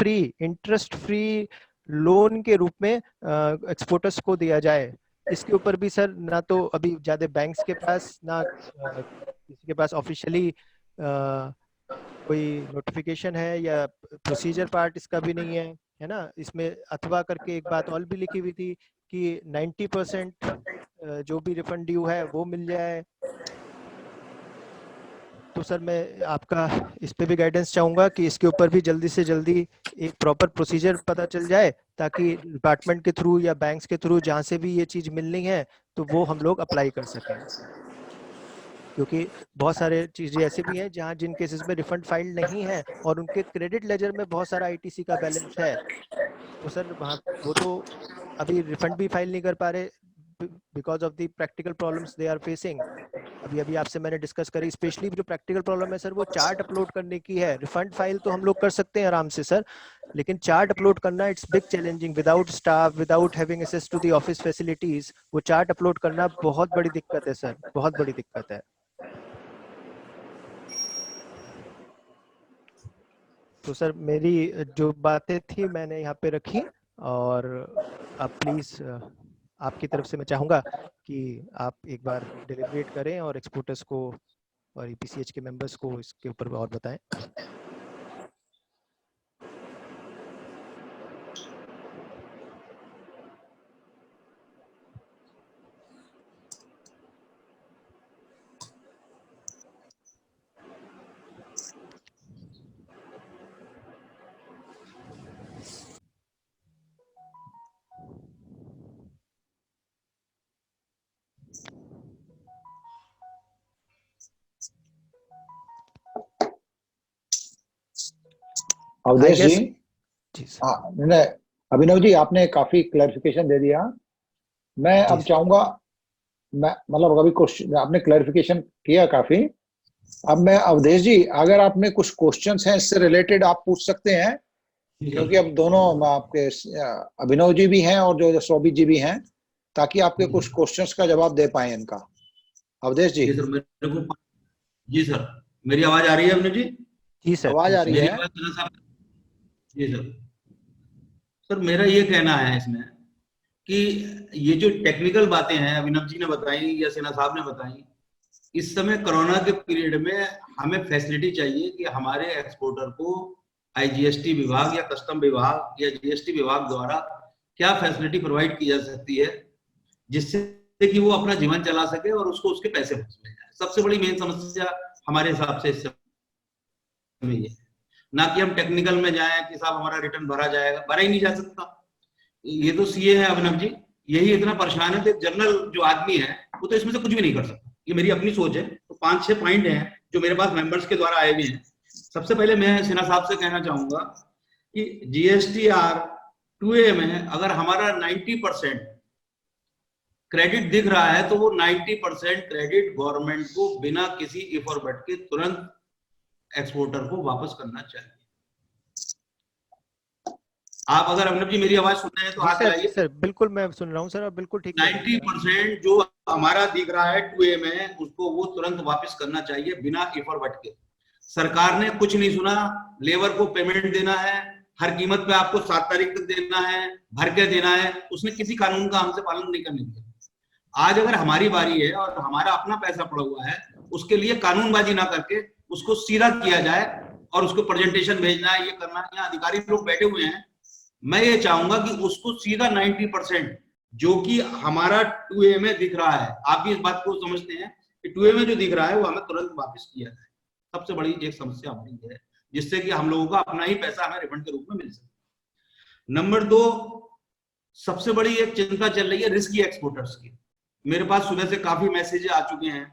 फ्री लोन के रूप में एक्सपोर्टर्स को दिया जाए। इसके ऊपर भी सर ना तो अभी ज्यादा बैंक्स के पास, ना किसी के पास ऑफिशियली कोई नोटिफिकेशन है, या प्रोसीजर पार्ट इसका भी नहीं है ना। इसमें अथवा करके एक बात और भी लिखी हुई थी कि 90% जो भी रिफंड ड्यू है वो मिल जाए। तो सर मैं आपका इस पे भी गाइडेंस चाहूंगा कि इसके ऊपर भी जल्दी से जल्दी एक प्रॉपर प्रोसीजर पता चल जाए, ताकि डिपार्टमेंट के थ्रू या बैंक्स के थ्रू जहां से भी ये चीज मिलनी है तो वो हम लोग अप्लाई कर सकें। क्योंकि बहुत सारे चीजें ऐसे भी हैं जहां जिन केसेस में रिफंड फाइल नहीं है और उनके क्रेडिट लेजर में बहुत सारा आईटीसी का बैलेंस है, तो सर वहाँ वो तो अभी रिफंड भी फाइल नहीं कर पा रहे because of the practical problems they are facing. अभी अभी आपसे मैंने डिस्कस करी, स्पेशली जो प्रैक्टिकल प्रॉब्लम है सर वो चार्ट अपलोड करने की है। रिफंड फाइल तो हम लोग कर सकते हैं आराम से सर, लेकिन चार्ट अपलोड करना it's big challenging, without staff, without having access to the office facilities. वो चार्ट अपलोड करना बहुत बड़ी दिक्कत है सर, बहुत बड़ी दिक्कत है। तो सर मेरी जो बातें थी मैंने यहाँ पे रखी, और आप प्लीज आपकी तरफ से मैं चाहूंगा कि आप एक बार डिलिब्रेट करें और एक्सपोर्टर्स को और ईपीसीएच के मेंबर्स को इसके ऊपर और बताएं। अवधेश जी। जी सर। हाँ, नहीं, अभिनव जी आपने काफी क्लैरिफिकेशन दे दिया। मैं जी अब सर। चाहूंगा, मैं मतलब अभी क्वेश्चन आपने क्लैरिफिकेशन किया काफी। अब मैं अवधेश जी, अगर आपने कुछ क्वेश्चंस हैं इससे रिलेटेड आप पूछ सकते हैं, जी क्योंकि सर। अब दोनों आपके अभिनव जी भी हैं और जो शोभित जी भी हैं, ताकि आपके कुछ क्वेश्चंस का जवाब दे पाए इनका। अवधेश जी। जी सर, मेरे को जी सर, मेरी आवाज आ रही है अभिनव जी? जी सर। आवाज जी आ सर। रही मेरी है? आवाज सुना साहब? जी सर। सर मेरा ये कहना है इसमें कि ये जो टेक्निकल बातें हैं अभिनव जी ने बताई या सिन्हा साहब ने बताई, इस समय कोरोना के पीरियड में हमें फैसिलिटी चाहिए कि हमारे एक्सपोर्टर को आईजीएसटी विभाग या कस्टम विभाग या जीएसटी विभाग द्वारा क्या फैसिलिटी प्रोवाइड की जा सकती है जिससे कि वो अपना जीवन चला सके और उसको उसके पैसे मिल जाए। सबसे बड़ी मेन समस्या हमारे हिसाब से इस समय ये है, ना कि हम टेक्निकल में जाएं कि साहब हमारा रिटर्न भरा जाएगा, भरा ही नहीं जा सकता। ये तो सीए है अभिनव जी, यही इतना परेशान है। तो जनरल जो आदमी है वो तो इसमें से कुछ भी नहीं कर सकता। ये मेरी अपनी सोच है। तो 5-6 पॉइंट हैं जो मेरे पास मेंबर्स के द्वारा आए हुए हैं। सबसे पहले मैं सिन्हा साहब से कहना चाहूंगा कि जीएसटीआर 2A में अगर हमारा 90% क्रेडिट दिख रहा है तो वो 90% क्रेडिट गवर्नमेंट को बिना किसी इफ और बट के तुरंत एक्सपोर्टर को वापस करना चाहिए। आप अगर अभिनव जी मेरी आवाज सुन रहे हैं तो हाथ हिलाइए। सर बिल्कुल मैं सुन रहा हूँ सर, आप बिल्कुल ठीक। 90% जो हमारा दिख रहा है 2A में उसको वो तुरंत वापस करना चाहिए बिना इफ और बट के। सरकार ने कुछ नहीं सुना, लेबर को पेमेंट देना है, हर कीमत पे आपको 7 तारीख तक देना है, भर के देना है, उसने किसी कानून का हमसे पालन नहीं करने दिया। आज अगर हमारी बारी है और हमारा अपना पैसा पड़ा हुआ है, उसके लिए कानूनबाजी ना करके उसको सीधा किया जाए और उसको प्रेजेंटेशन भेजना है, ये करना है। यहाँ अधिकारी लोग बैठे हुए हैं, मैं ये चाहूंगा कि उसको सीधा 90% जो कि हमारा 2A में दिख रहा है, आप भी इस बात को समझते हैं कि 2A में जो दिख रहा है वो हमें तुरंत वापस किया जाए। सबसे बड़ी एक समस्या हमारी है जिससे कि हम लोगों का अपना ही पैसा हमें रिफंड के रूप में मिल सके। नंबर 2, सबसे बड़ी एक चिंता चल रही है रिस्की एक्सपोर्टर्स की। मेरे पास सुबह से काफी मैसेज आ चुके हैं,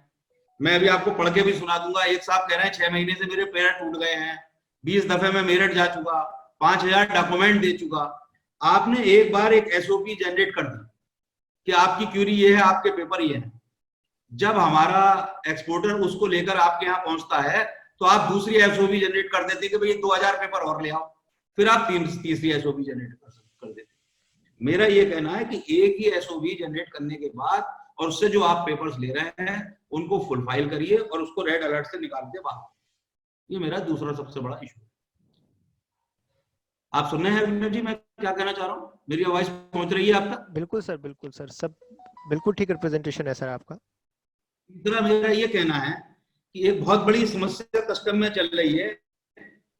मैं अभी आपको पढ़ के भी सुना दूंगा। एक साहब कह रहे हैं 6 महीने से मेरे पैर टूट गए हैं, 20 दफे मैं मेरठ जा चुका, 5000 डॉक्यूमेंट दे चुका। आपने एक बार एक एसओपी जनरेट कर दी कि आपकी क्यूरी ये है, आपके पेपर ये है। जब हमारा एक्सपोर्टर उसको लेकर आपके यहाँ पहुंचता है तो आप दूसरी एसओपी जनरेट कर देते कि भाई 2000 पेपर और ले आओ, फिर आप तीसरी एसओपी जनरेट कर देते। मेरा ये कहना है कि एक ही एसओपी जनरेट करने के बाद और उससे जो आप पेपर्स ले रहे हैं उनको फुल फाइल करिए और उसको रेड अलर्ट से निकाल दे बाहर। ये मेरा दूसरा सबसे बड़ा इशू है। आप सुन रहे हैं अभिनव जी मैं क्या कहना चाह रहा हूँ? मेरी आवाज पहुंच रही है आपका? बिल्कुल सर, बिल्कुल सर, सब बिल्कुल ठीक रिप्रेजेंटेशन है सर आपका। तीसरा मेरा ये कहना है कि एक बहुत बड़ी समस्या कस्टम में चल रही है,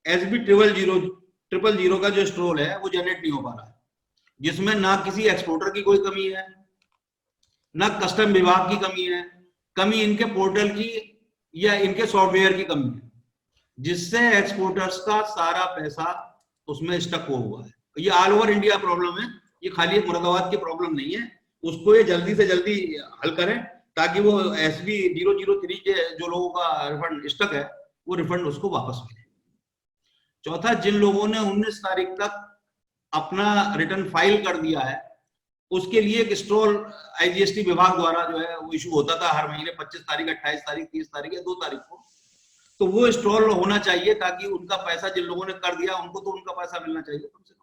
SB 000 का जो स्ट्रोल है वो जनरेट नहीं हो पा रहा है, जिसमें ना किसी एक्सपोर्टर की कोई कमी है, ना कस्टम विभाग की कमी है, कमी इनके पोर्टल की या इनके सॉफ्टवेयर की कमी है, जिससे एक्सपोर्टर्स का सारा पैसा उसमें स्टक हुआ है। ये ऑल ओवर इंडिया प्रॉब्लम है, ये खाली मुरादाबाद की प्रॉब्लम नहीं है। उसको ये जल्दी से जल्दी हल करें ताकि वो SB 003 के जो लोगों का रिफंड स्टक है वो रिफंड उसको वापस मिले। चौथा, जिन लोगों ने 19 तारीख तक अपना रिटर्न फाइल कर दिया है उसके लिए एक स्ट्रोल आईजीएसटी विभाग द्वारा जो है वो इशू होता था हर महीने 25 तारीख, 28 तारीख, 30 तारीख या 2 तारीख को, तो वो स्ट्रोल होना चाहिए ताकि उनका पैसा जिन लोगों ने कर दिया उनको तो उनका पैसा मिलना चाहिए कम से कम।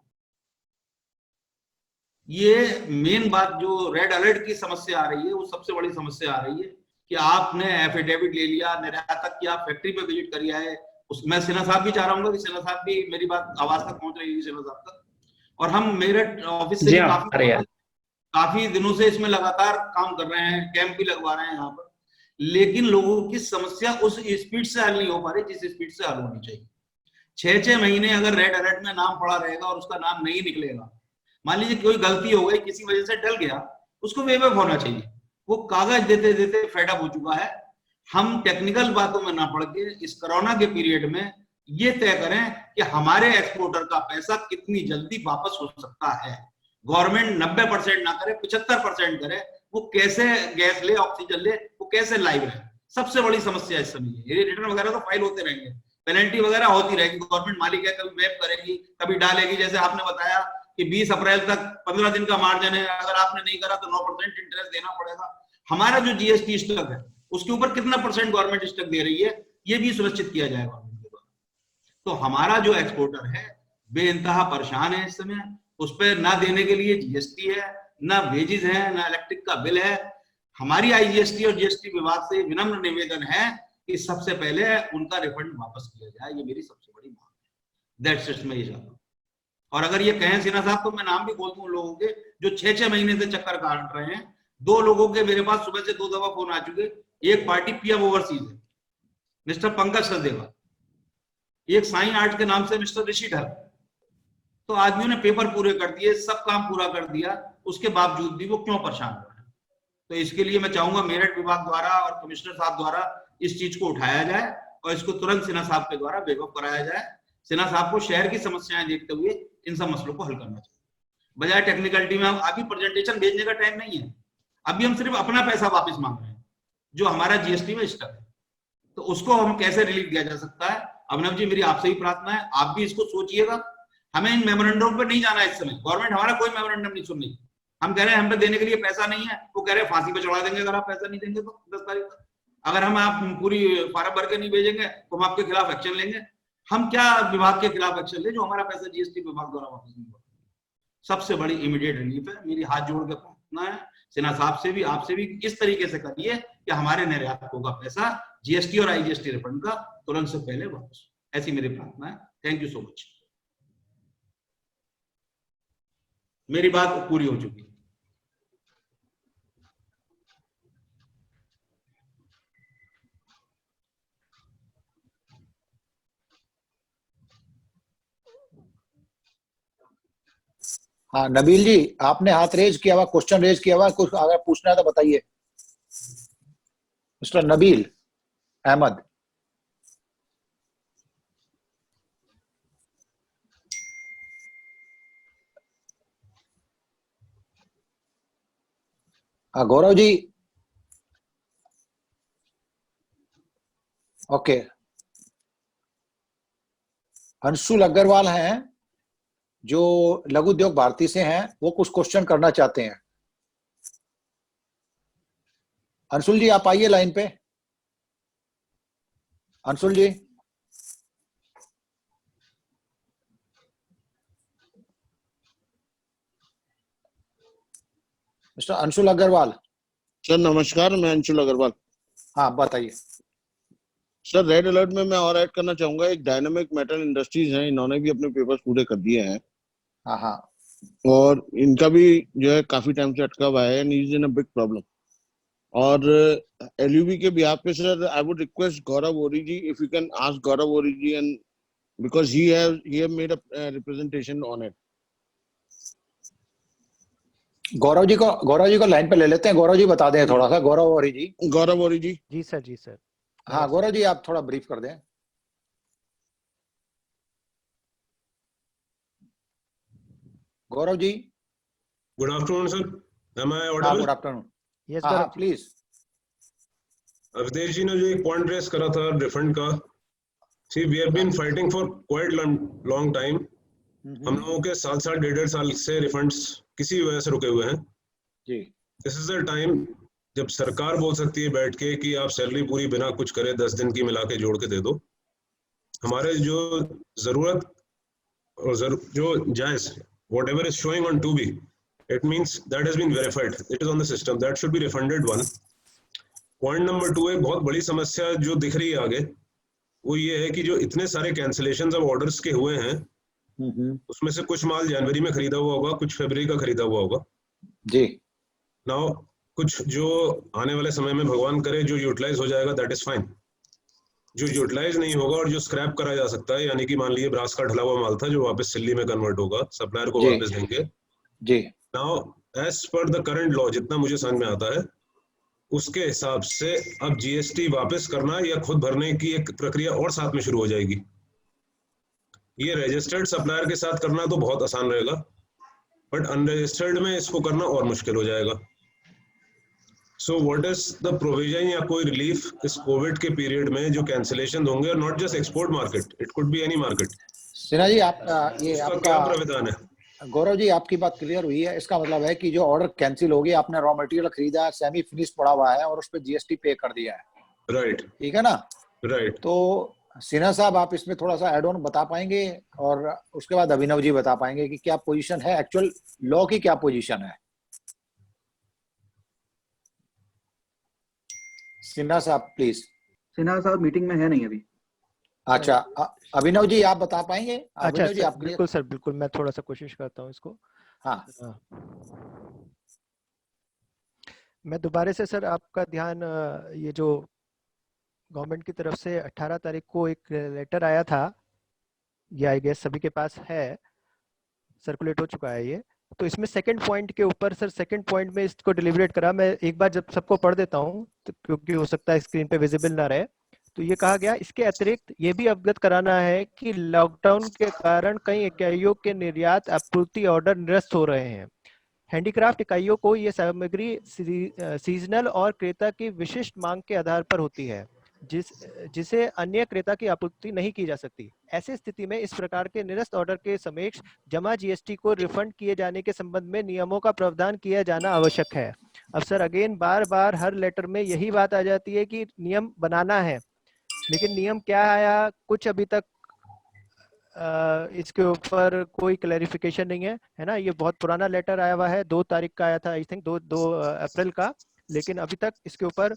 ये मेन बात जो रेड अलर्ट की समस्या आ रही है वो सबसे बड़ी समस्या आ रही है कि आपने एफिडेविट ले लिया, निर्यातक की आप फैक्ट्री पे विजिट कर आए। मैं सिन्हा साहब भी चाह रहा हूँ कि सिन्हा साहब भी मेरी बात आवाज तक पहुंच रही है सिन्हा साहब तक। और हम मेरठ ऑफिस से काफी दिनों से इसमें लगातार काम कर रहे हैं, कैंप भी लगवा रहे हैं यहाँ पर, लेकिन लोगों की समस्या उस स्पीड से हल नहीं हो पा रही जिस स्पीड से हल होनी चाहिए। 6-6 महीने अगर रेड अलर्ट में नाम पड़ा रहेगा और उसका नाम नहीं निकलेगा, मान लीजिए कोई गलती हो गई, किसी वजह से डल गया, उसको वेव ऑफ होना चाहिए। वो कागज देते देते फेड अप हो चुका है। हम टेक्निकल बातों में ना पड़ के इस कोरोना के पीरियड में ये तय करें कि हमारे एक्सपोर्टर का पैसा कितनी जल्दी वापस हो सकता है। गवर्नमेंट 90% ना करे, 75% करे। वो कैसे गैस ले, ऑक्सीजन ले, वो कैसे लाइव रहे, सबसे बड़ी समस्या इस समय है। ये रिटर्न वगैरह तो फाइल होते रहेंगे, पेनल्टी वगैरह होती रहेगी, गवर्नमेंट मालिक है, कभी वेब करेगी, कभी डालेगी। जैसे आपने बताया कि 20 अप्रैल तक 15 दिन का मार्जिन है, अगर आपने नहीं करा तो 9% इंटरेस्ट देना पड़ेगा। हमारा जो जीएसटी स्टक है उसके ऊपर कितना % गवर्नमेंट स्टक दे रही है, ये भी सुनिश्चित किया जाएगा गवर्नमेंट के द्वारा। तो हमारा जो एक्सपोर्टर है बेइंतहा परेशान है इस समय। उस पर ना देने के लिए जीएसटी है, ना वेजेस है, ना इलेक्ट्रिक का बिल है। हमारी आईजीएसटी और जीएसटी विभाग से विनम्र निवेदन है कि सबसे पहले उनका रिफंड वापस किया जाए। ये मेरी सबसे बड़ी मांग है। दैट्स इट, मैं ये चाहता हूँ। और अगर ये कहें सिन्हा साहब तो मैं नाम भी बोल दूं लोगों के, जो 6-6 महीने से चक्कर काट रहे हैं। 2 लोगों के मेरे पास सुबह से 2 दफा फोन आ चुके। एक पार्टी पीएम ओवरसीज है, मिस्टर पंकज सचदेवा, एक साई आर्ट के नाम से मिस्टर ऋषि ढल। तो आदमियों ने पेपर पूरे कर दिए, सब काम पूरा कर दिया, उसके बावजूद भी वो क्यों परेशान हो रहे हैं? तो इसके लिए मैं चाहूंगा मेरठ विभाग द्वारा और कमिश्नर साहब द्वारा इस चीज को उठाया जाए और इसको तुरंत सिन्हा साहब के द्वारा बेकअप कराया जाए। सिन्हा साहब को शहर की समस्याएं देखते हुए इन सब मसलों को हल करना चाहिए, बजाय टेक्निकलिटी में। हम अभी प्रेजेंटेशन भेजने का टाइम नहीं है, अभी हम सिर्फ अपना पैसा वापस मांग रहे हैं जो हमारा जीएसटी में स्टक है। तो उसको हम कैसे रिलीफ दिया जा सकता है? अभिनव जी, मेरी आपसे भी प्रार्थना है, आप भी इसको सोचिएगा। हमें इन मेमोरेंडम पर नहीं जाना है इस समय। गवर्नमेंट हमारा कोई मेमोरेंडम नहीं सुन रही। हम कह रहे हैं हम पे देने के लिए पैसा नहीं है, वो कह रहे हैं फांसी पे चढ़ा देंगे अगर आप पैसा नहीं देंगे तो 10 तारीख तक। अगर आप पूरी फार्म भर के नहीं भेजेंगे तो हम आपके खिलाफ एक्शन लेंगे। हम क्या विभाग के खिलाफ एक्शन ले जो हमारा पैसा जीएसटी विभाग द्वारा वापस नहीं हुआ? सबसे बड़ी इमीडिएट रिलीफ है। मेरी हाथ जोड़ के प्रार्थना है सिन्हा साहब से भी, आपसे भी, इस तरीके से करिए कि हमारे निर्यातकों का पैसा जीएसटी और आईजीएसटी रिफंड का तुरंत से पहले वापस। ऐसी मेरी प्रार्थना है। Thank you so much. मेरी बात पूरी हो चुकी है। हाँ नबील जी, आपने हाथ रेज किया हुआ, क्वेश्चन रेज किया हुआ, कुछ अगर पूछना है तो बताइए। मिस्टर नबील अहमद। हाँ गौरव जी, ओके। अंशुल अग्रवाल हैं जो लघु उद्योग भारती से हैं, वो कुछ क्वेश्चन करना चाहते हैं। अंशुल जी आप आइए लाइन पे। अंशुल जी, मिस्टर अंशुल अग्रवाल। सर नमस्कार, मैं अंशुल अग्रवाल। हाँ बताइए। सर रेड अलर्ट में मैं और ऐड करना चाहूंगा, एक डायनामिक मेटल इंडस्ट्रीज है, इन्होंने भी अपने पेपर्स पूरे कर दिए हैं। हाँ हाँ, और इनका भी जो है काफी टाइम से अटका हुआ है and is in a big problem. और एलयूबी के बिहाफ पे sir I would request Gaurav Ori ji, if you can ask Gaurav Ori ji, and because he have made a representation on it. Gaurav ji को लाइन पे ले लेते हैं। गौरव जी बता दें थोड़ा सा। गौरव ओरी जी। गौरव ओरी जी। जी सर, जी सर। हाँ गौरव जी, आप थोड़ा ब्रीफ कर दें। Gaurav ji. Good afternoon sir, M आई हाँ ऑडिबल? Good afternoon. यस हाँ हाँ गौरव जी। प्लीज। अवधेश जी ने जो एक पॉइंट रेस करा था रिफंड का, see we have been fighting for quite long time. हम लोगों के 7 साल 1.5 साल से रिफंड्स किसी वजह से रुके हुए हैं जी। दिस इज द टाइम जब सरकार बोल सकती है बैठ के कि आप सैलरी पूरी बिना कुछ करे 10 दिन की मिला के जोड़ के दे दो। हमारे जो जरूरत और जो जायज whatever is showing on 2B, it means that has been verified, it is on the system, that should be refunded. One point number 2 है, बहुत बड़ी समस्या जो दिख रही है आगे, वो ये है कि जो इतने सारे कैंसिलेशंस ऑफ ऑर्डर्स के हुए हैं उसमें से कुछ माल जनवरी में खरीदा हुआ होगा, कुछ फरवरी का खरीदा हुआ होगा जी। नाउ कुछ जो आने वाले समय में भगवान करे जो यूटिलाइज हो जाएगा, दैट इज फाइन। जो यूटिलाइज नहीं होगा और जो स्क्रैप करा जा सकता है, यानी कि मान लीजिए ब्रास का ढला हुआ माल था जो वापस सिल्ली में कन्वर्ट होगा, सप्लायर को जी। वापस देंगे जी। Now as per the current law, जितना मुझे समझ में आता है उसके हिसाब से अब जीएसटी वापस करना या खुद भरने की एक प्रक्रिया और साथ में शुरू हो जाएगी। ये रजिस्टर्ड सप्लायर के साथ करना तो बहुत आसान रहेगा, बट अनरजिस्टर्ड में इसको करना और मुश्किल हो जाएगा। So what is the provision या कोई रिलीफ इस कोविड के पीरियड में जो कैंसिलेशन होंगे, और not just export market, it could be any market, Sinha ji आप ये इसका आपका क्या प्रावधान है? गौरव जी आपकी बात क्लियर हुई है। इसका मतलब है कि जो ऑर्डर कैंसिल हो गया, आपने रॉ मटेरियल खरीदा, सेमी फिनिश पड़ा हुआ है और उस पर जीएसटी पे कर दिया है, राइट ठीक है ना? राइट। तो सिन्हा साहब आप इसमें थोड़ा सा एड ऑन बता पाएंगे और उसके बाद अभिनव जी बता पाएंगे कि क्या पोजीशन है, एक्चुअल लॉ की क्या पोजीशन है। सिन्हा साहब प्लीज। सिन्हा साहब मीटिंग में है नहीं अभी। अच्छा अभिनव जी आप बता पाएंगे? अच्छा अभिनव जी सर, आप बिल्कुल सर, बिल्कुल मैं थोड़ा सा कोशिश करता हूँ इसको। हाँ हाँ। मैं दोबारा से सर आपका ध्यान ये जो गवर्नमेंट की तरफ से 18 तारीख को एक लेटर आया था, ये आई गेस सभी के पास है, सर्कुलेट हो चुका है ये। तो इसमें सेकंड पॉइंट के ऊपर सर, सेकंड पॉइंट में इसको डिलीवरेट करा, मैं एक बार जब सबको पढ़ देता हूँ तो, क्योंकि हो सकता है स्क्रीन पे विजिबल ना रहे। तो ये कहा गया, इसके अतिरिक्त ये भी अवगत कराना है कि लॉकडाउन के कारण कई इकाइयों के निर्यात आपूर्ति ऑर्डर निरस्त हो रहे हैं। हैंडीक्राफ्ट इकाइयों को ये सामग्री सीजनल और क्रेता की विशिष्ट मांग के आधार पर होती है, जिसे अन्य क्रेता की आपूर्ति नहीं की जा सकती। ऐसी स्थिति में इस प्रकार के निरस्त ऑर्डर के समक्ष जमा जीएसटी को रिफंड किए जाने के संबंध में नियमों का प्रावधान किया जाना आवश्यक है। अब सर अगेन बार बार हर लेटर में यही बात आ जाती है कि नियम बनाना है, लेकिन नियम क्या आया कुछ अभी तक इसके ऊपर कोई क्लैरिफिकेशन नहीं है ना। ये बहुत पुराना लेटर आया हुआ है, 2 तारीख का आया था आई थिंक, 2 अप्रैल का, लेकिन अभी तक इसके ऊपर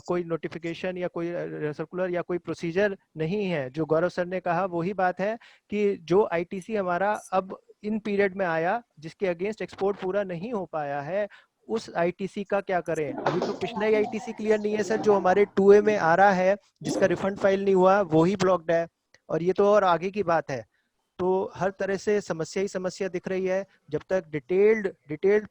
कोई नोटिफिकेशन या कोई सर्कुलर या कोई प्रोसीजर नहीं है। जो गौरव सर ने कहा वही बात है कि जो आईटीसी हमारा अब इन पीरियड में आया, जिसके अगेंस्ट एक्सपोर्ट पूरा नहीं हो पाया है, उस आईटीसी का क्या करें। अभी तो पिछला ही आईटीसी क्लियर नहीं है सर, जो हमारे 2A में आ रहा है, जिसका रिफंड फाइल नहीं हुआ, वो ही ब्लॉक्ड है, और ये तो और आगे की बात है। तो हर तरह से समस्या ही समस्या दिख रही है। जब तक डिटेल्ड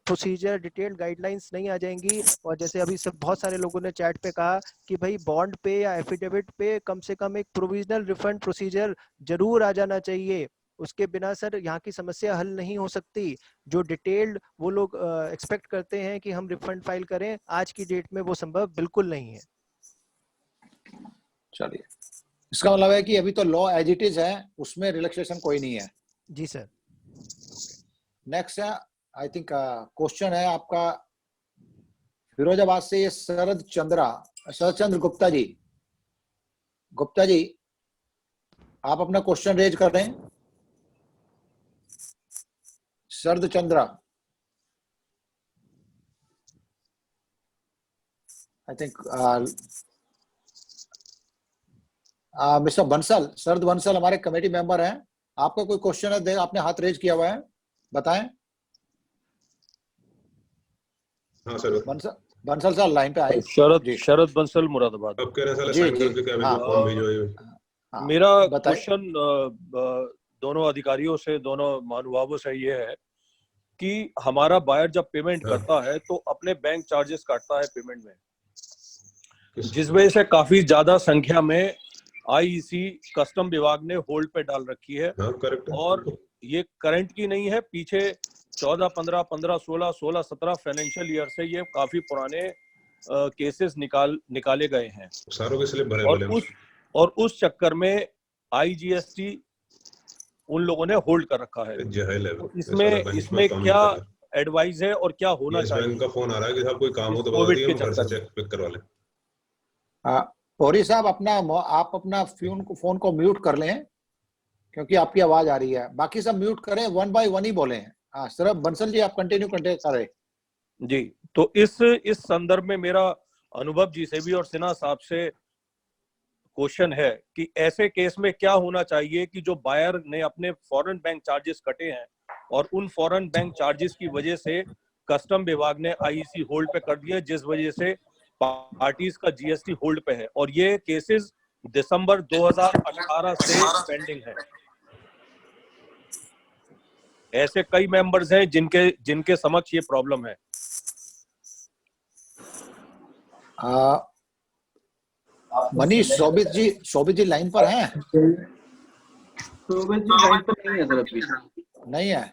प्रोसीजर, डिटेल्ड गाइडलाइंस नहीं आ जाएंगी, और जैसे अभी सब बहुत सारे लोगों ने चैट पे कहा कि भाई बॉन्ड पे या एफिडेविट पे कम से कम एक प्रोविजनल रिफंड प्रोसीजर जरूर आ जाना चाहिए, उसके बिना सर यहाँ की समस्या हल नहीं हो सकती। जो डिटेल्ड वो लोग एक्सपेक्ट करते हैं कि हम रिफंड फाइल करें, आज की डेट में वो संभव बिल्कुल नहीं है। चलिए, इसका मतलब है कि अभी तो लॉ एज इट इज है, उसमें रिलैक्सेशन कोई नहीं है। जी सर। नेक्स्ट है, आई थिंक क्वेश्चन है आपका फिरोजाबाद से, ये शरद चंद्र गुप्ता जी। गुप्ता जी, आप अपना क्वेश्चन रेज कर रहे हैं। Sharad Chandra, I think mister Bansal, Sharad Bansal हमारे कमेटी मेंबर हैं। आपका कोई क्वेश्चन है, आपने हाथ रेज किया हुआ है, बताएं। हाँ सर, बंसल सर लाइन पे आए। शरद बंसल मुरादाबाद। अब कह रहे हैं जी, साइन जी, करके क्या हाँ। फॉर्म भेजो ये। हाँ, मेरा बताएं। क्वेश्चन दोनों अधिकारियों से, दोनों महानुभावों से ये है कि हमारा बायर जब पेमेंट करता है तो अपने बैंक चार्जेस काटता है पेमेंट में, जिस वजह से काफी ज्यादा संख्या में आईईसी कस्टम विभाग ने होल्ड पे डाल रखी है। और ये करंट की नहीं है, पीछे 14, 15, 15, 16, 16, 17 फाइनेंशियल ईयर से ये काफी पुराने केसेस निकाले गए हैं। सारों के स्लिप भरे और उस चक्कर में आईजीएसटी उन लोगों ने होल्ड कर रखा है। तो इसमें क्या एडवाइस है और क्या होना चाहिए? बैंक का फोन आ रहा है कि साहब कोई काम हो तो बता दिए, घर से चेक पिक करवा लें। पौरी साहब, आप अपना फोन को म्यूट कर लें, क्योंकि आपकी आवाज आ रही है। बाकी सब म्यूट करें, 1 by 1 ही बोले। हाँ सिर्फ बंसल जी आप कंटिन्यू करें जी। तो इस संदर्भ में मेरा अनुभव जी से भी और सिन्हा साहब से क्वेश्चन है कि ऐसे केस में क्या होना चाहिए कि जो बायर ने अपने फॉरेन बैंक चार्जेस कटे हैं और उन फॉरेन बैंक चार्जेस की वजह से कस्टम विभाग ने आईईसी होल्ड पे कर दिया, जिस वजह से पार्टीज का जीएसटी होल्ड पे है, और ये केसेस दिसंबर 2018 से पेंडिंग है। ऐसे कई मेंबर्स हैं जिनके समक्ष ये प्रॉब्लम है। मनीष, शोभित जी लाइन पर हैं? शोभित जी लाइन पर नहीं है सर, अभी नहीं है।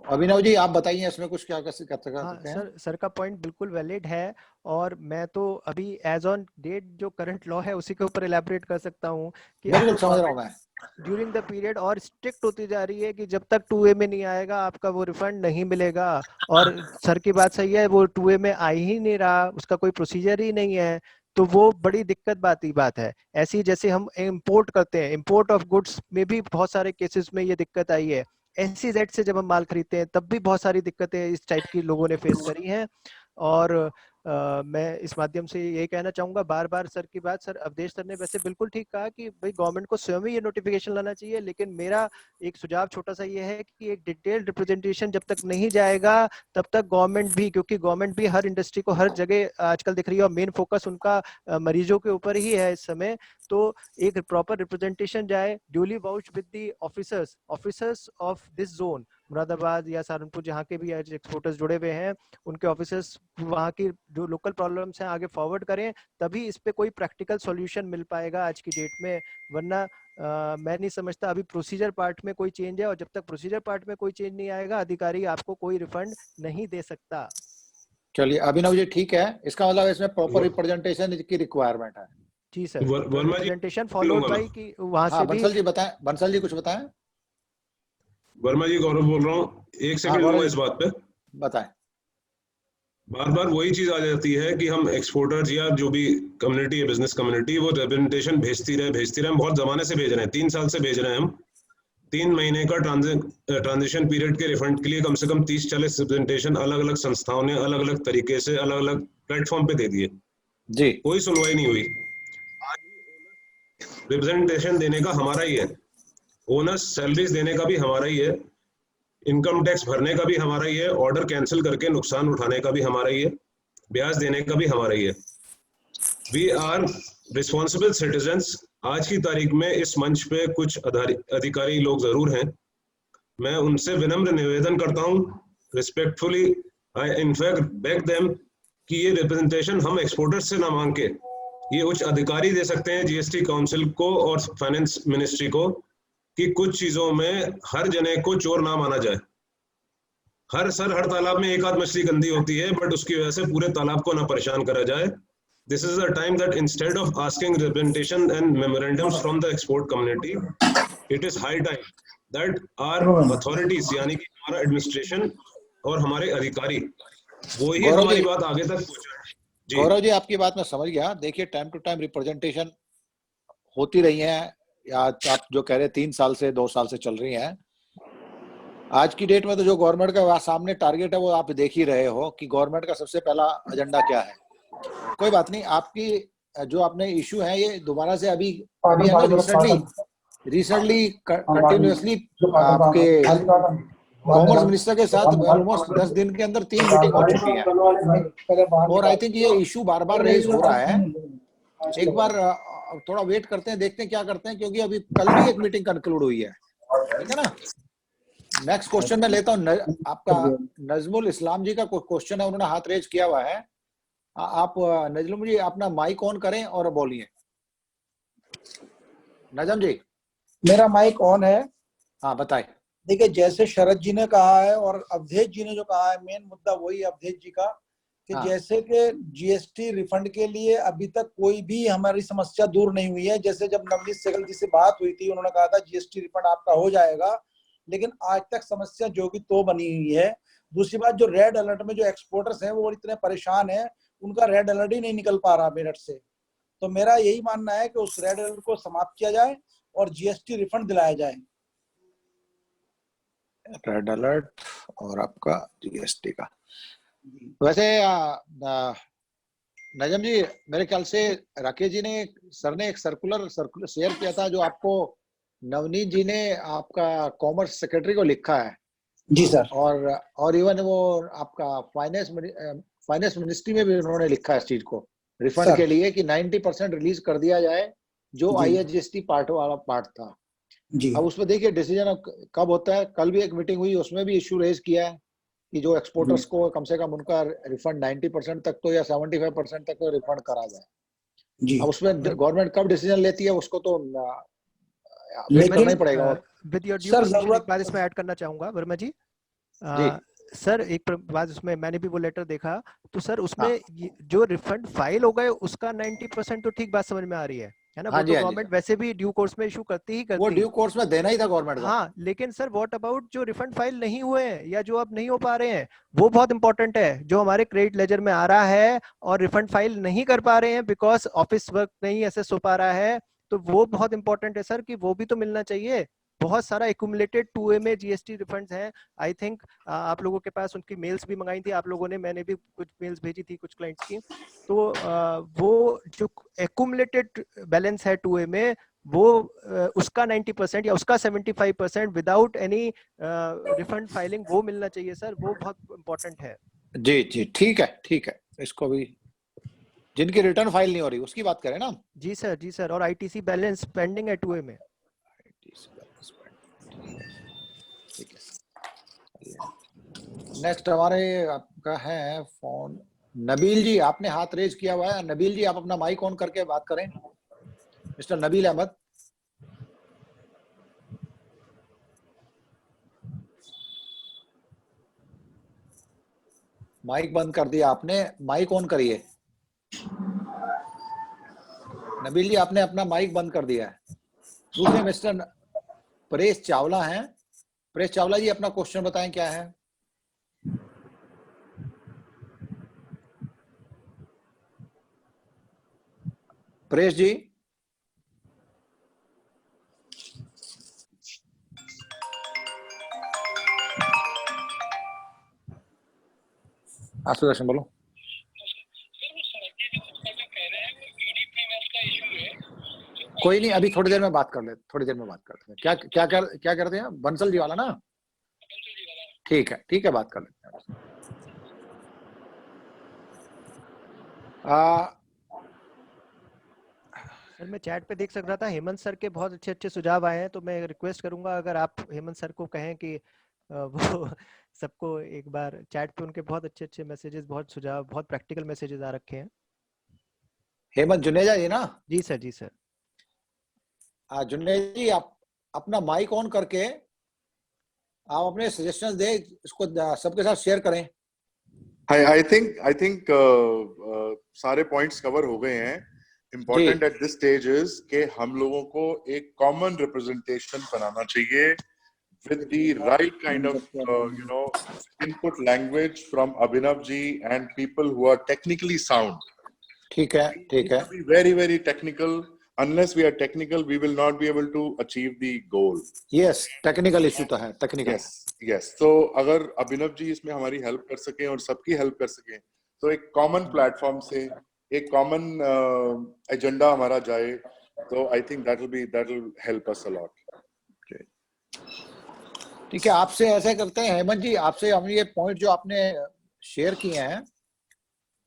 अभिनव जी आप बताइए इसमें कुछ क्या कर सकते हैं। हाँ सर का पॉइंट बिल्कुल वैलिड है, और मैं तो अभी एज ऑन डेट जो करंट लॉ है उसी के ऊपर इलैबोरेट कर सकता हूँ कि बिल्कुल समझ रहा हूँ मैं। ड्यूरिंग द पीरियड और स्ट्रिक्ट होती जा रही है कि जब तक 2A में नहीं आएगा आपका वो रिफंड नहीं मिलेगा। और सर की बात सही है, वो 2A में आ ही नहीं रहा, उसका कोई प्रोसीजर ही नहीं है, तो वो बड़ी बात है। ऐसी जैसे हम इम्पोर्ट करते हैं, इम्पोर्ट ऑफ गुड्स में भी बहुत सारे केसेस में ये दिक्कत आई है। SEZ से जब हम माल खरीदते हैं तब भी बहुत सारी दिक्कतें इस टाइप की लोगों ने फेस करी हैं। और मैं इस माध्यम से ये कहना चाहूंगा बार बार सर की बात, सर अवधेश सर ने वैसे बिल्कुल ठीक कहा कि भाई गवर्नमेंट को स्वयं ही ये नोटिफिकेशन लाना चाहिए, लेकिन मेरा एक सुझाव छोटा सा ये है कि एक डिटेल्ड रिप्रेजेंटेशन जब तक नहीं जाएगा तब तक गवर्नमेंट भी, क्योंकि गवर्नमेंट भी हर इंडस्ट्री को हर जगह आजकल दिख रही है और मेन फोकस उनका मरीजों के ऊपर ही है इस समय, तो एक प्रॉपर रिप्रेजेंटेशन जाए duly vouch with the officers of this zone, Moradabad या सहारनपुर जहाँ के भी एक्सपोर्टर्स जुड़े हुए हैं उनके ऑफिसर्स वहाँ की जो लोकल प्रॉब्लम्स हैं आगे फॉरवर्ड करें, तभी इस पे कोई प्रैक्टिकल सॉल्यूशन मिल पाएगा आज की डेट में। वरना मैं नहीं समझता अभी प्रोसीजर पार्ट में कोई चेंज है, और जब तक प्रोसीजर पार्ट में कोई चेंज नहीं आएगा अधिकारी आपको कोई रिफंड नहीं दे सकता। चलिए अभिनव जी ठीक है, इसका मतलब इसमें प्रॉपर रिप्रेजेंटेशन की रिक्वायरमेंट है। जी sir, Verma ji representation followed by कि वहां से भी। बंसल जी बताएं, बंसल जी कुछ बताएं। वर्मा जी गौरव बोल रहा हूँ, एक सेकंड लूंगा इस बात पे। बताएं। बार बार वही चीज आ जाती है कि हम एक्सपोर्टर्स या जो भी कम्युनिटी है, बिजनेस कम्युनिटी, वो रिप्रेजेंटेशन भेजती रहे, हम बहुत जमाने से भेज रहे हैं, 3 साल से भेज रहे हैं हम। 3 महीने का ट्रांजिशन पीरियड के रिफंड के लिए कम से कम 30-40 रिप्रेजेंटेशन अलग अलग संस्थाओं ने अलग अलग तरीके से अलग अलग प्लेटफॉर्म पे दे दिए जी, कोई सुनवाई नहीं हुई। रिप्रेजेंटेशन देने का हमारा ही है, ओनर्स सैलरीज देने का भी हमारा ही है, इनकम टैक्स भरने का भी हमारा ही है, ऑर्डर कैंसिल करके नुकसान उठाने का भी हमारा ही है, ब्याज देने का भी हमारा ही है। We are responsible citizens. आज की तारीख में इस मंच पे कुछ अधिकारी लोग जरूर हैं, मैं उनसे विनम्र निवेदन करता हूं, respectfully I in fact beg them कि ये रिप्रेजेंटेशन हम एक्सपोर्टर्स से ना मांग के ये उच्च अधिकारी दे सकते हैं, जीएसटी काउंसिल को और फाइनेंस मिनिस्ट्री को, कि कुछ चीजों में हर जने को चोर ना माना जाए। हर तालाब में एक आध मछली गंदी होती है, बट उसकी वजह से पूरे तालाब को ना परेशान करा जाए। This is the time that instead of asking representation and memorandums from the export community, it is high time that our authorities, यानी कि हमारा एडमिनिस्ट्रेशन और हमारे अधिकारी वो ही हमारी बात आगे तक पहुंचाए। गौरव जी आपकी बात मैं समझ गया। देखिए टाइम टू टाइम रिप्रेजेंटेशन होती रही है, या आप जो कह रहे 3 साल से 2 साल से चल रही हैं। आज की डेट में तो जो गवर्नमेंट का सामने टारगेट है वो आप देख ही रहे हो कि गवर्नमेंट का सबसे पहला एजेंडा क्या है। कोई बात नहीं, आपकी जो आपने इशू है ये दोबारा से अभी रिसेंटली कंटिन्यूअसली आपके कॉमर्स मिनिस्टर के साथ ऑलमोस्ट 10 दिन के अंदर 3 मीटिंग हो चुकी है, और आई थिंक ये इशू बार बार रेज हो रहा है। एक बार थोड़ा वेट करते हैं, देखते हैं क्या करते हैं, क्योंकि अभी कल भी एक मीटिंग कंक्लूड हुई है, ठीक है ना। नेक्स्ट क्वेश्चन मैं लेता हूँ, आपका नजमुल इस्लाम जी का क्वेश्चन है, उन्होंने हाथ रेज किया हुआ है। आप नजमुल जी अपना माइक ऑन करें और बोलिए। नजम जी मेरा माइक ऑन है। हाँ बताएं। देखिए जैसे शरद जी ने कहा है और अवधेश जी ने जो कहा है, मेन मुद्दा वही है अवधेश जी का कि हाँ। जैसे कि जीएसटी रिफंड के लिए अभी तक कोई भी हमारी समस्या दूर नहीं हुई है। जैसे जब नवनीत सहगल जी से बात हुई थी, उन्होंने कहा था जीएसटी रिफंड आपका हो जाएगा, लेकिन आज तक समस्या जो की तो बनी हुई है। दूसरी बात, जो रेड अलर्ट में जो एक्सपोर्टर्स हैं वो इतने परेशान हैं, उनका रेड अलर्ट ही नहीं निकल पा रहा मेरठ से। तो मेरा यही मानना है कि उस रेड अलर्ट को समाप्त किया जाए और जीएसटी रिफंड दिलाया जाए। रेड अलर्ट और आपका जीएसटी का। वैसे नजम जी मेरे ख्याल से राकेश जी ने सर ने एक सर्कुलर शेयर किया था, जो आपको नवनीत जी ने आपका कॉमर्स सेक्रेटरी को लिखा है। जी सर। और इवन वो आपका फाइनेंस मिनिस्ट्री में भी उन्होंने लिखा है इस चीज को रिफंड के लिए कि 90% रिलीज कर दिया जाए, जो आईएचजीएसटी पार्ट वाला पार्ट था। जी। अब उसमें देखिए डिसीजन कब होता है। कल भी एक मीटिंग हुई, उसमें भी इश्यू रेज किया है कि जो एक्सपोर्टर्स को कम से कम उनका रिफंड 90% तक तो या 75% तक तो रिफंड करा जाए। जी। अब उसमें गवर्नमेंट कब डिसीजन लेती है उसको तो वेट करना ही पड़ेगा। विद योर ड्यू परमिशन एक बात इसमें ऐड करना चाहूंगा वर्मा जी। सर एक बात, उसमें मैंने भी वो लेटर देखा, तो सर उसमें जो रिफंड फाइल हो गए उसका 90% तो ठीक बात समझ में आ रही है ना। वो तो गवर्नमेंट वैसे भी ड्यू कोर्स में इशू करती ही करती है, वो ड्यू कोर्स में देना ही था गवर्नमेंट को। हाँ, लेकिन सर व्हाट अबाउट जो रिफंड फाइल नहीं हुए हैं या जो अब नहीं हो पा रहे हैं, वो बहुत इंपॉर्टेंट है। जो हमारे क्रेडिट लेजर में आ रहा है और रिफंड फाइल नहीं कर पा रहे हैं बिकॉज ऑफिस वर्क नहीं एसेस हो पा रहा है, तो वो बहुत इंपॉर्टेंट है सर कि वो भी तो मिलना चाहिए। बहुत सारा एक्यूमुलेटेड 2A में जीएसटी रिफंड्स हैं। आई थिंक आप लोगों के पास उनकी मेल्स भी मंगाई थी आप लोगों ने, मैंने भी कुछ मेल्स भेजी थी कुछ क्लाइंट्स की। तो वो जो एक्यूमुलेटेड बैलेंस है 2A में, वो उसका 90% या उसका 75% विदाउट एनी रिफंड फाइलिंग वो मिलना चाहिए सर, वो बहुत इंपॉर्टेंट है। जी जी ठीक है, इसको भी जिनकी रिटर्न फाइल नहीं हो रही उसकी बात करें ना। जी सर, और आईटीसी बैलेंस पेंडिंग है 2A में। ठीक है, नेक्स्ट हमारे आपका है फोन नबील जी, आपने हाथ रेज किया हुआ है। नबील जी आप अपना माइक ऑन करके बात करें। मिस्टर नबील अहमद, माइक बंद कर दिया आपने, माइक ऑन करिए। नबील जी आपने अपना माइक बंद कर दिया है। दूसरे मिस्टर परेश चावला हैं। परेश चावला जी अपना क्वेश्चन बताएं क्या है। परेश जी, सुदर्शन बोलो। कोई नहीं, अभी थोड़ी देर में बात कर लेते हैं। क्या करते हैं, बंसल जी वाला ना? ठीक है बात कर लेते हैं। सर मैं चैट पे देख सक रहा था हेमंत सर के बहुत अच्छे सुझाव आए हैं, तो मैं रिक्वेस्ट करूंगा अगर आप हेमंत सर को कहें कि वो सबको एक बार चैट पे, उनके बहुत अच्छे मैसेजेस, बहुत सुझाव, बहुत प्रैक्टिकल मैसेजेस आ रखे हैं। हेमंत जुनेजा जी ना? जी सर। जुनेजा जी आप अपना माइक ऑन करके आप अपने सजेशंस दे, इसको सबके साथ शेयर करें। आई थिंक सारे पॉइंट्स कवर हो गए हैं। Important at this stage is कि हम लोगों को एक कॉमन रिप्रेजेंटेशन बनाना चाहिए with the right kind of input language from Abhinav ji and people who are technically sound. ठीक है Be very technical. Unless we are technical, we will not be able to achieve the goal. Yes, technical issue तो है, technical. Yes. So अगर अभिनव जी इसमें हमारी help कर सकें और सबकी हेल्प कर सकें, तो एक कॉमन प्लेटफॉर्म से एक कॉमन एजेंडा हमारा जाए, तो आई think that will help us a lot. ठीक है, आपसे ऐसे करते हैं हेमंत जी, आपसे हम ये पॉइंट जो आपने शेयर किए हैं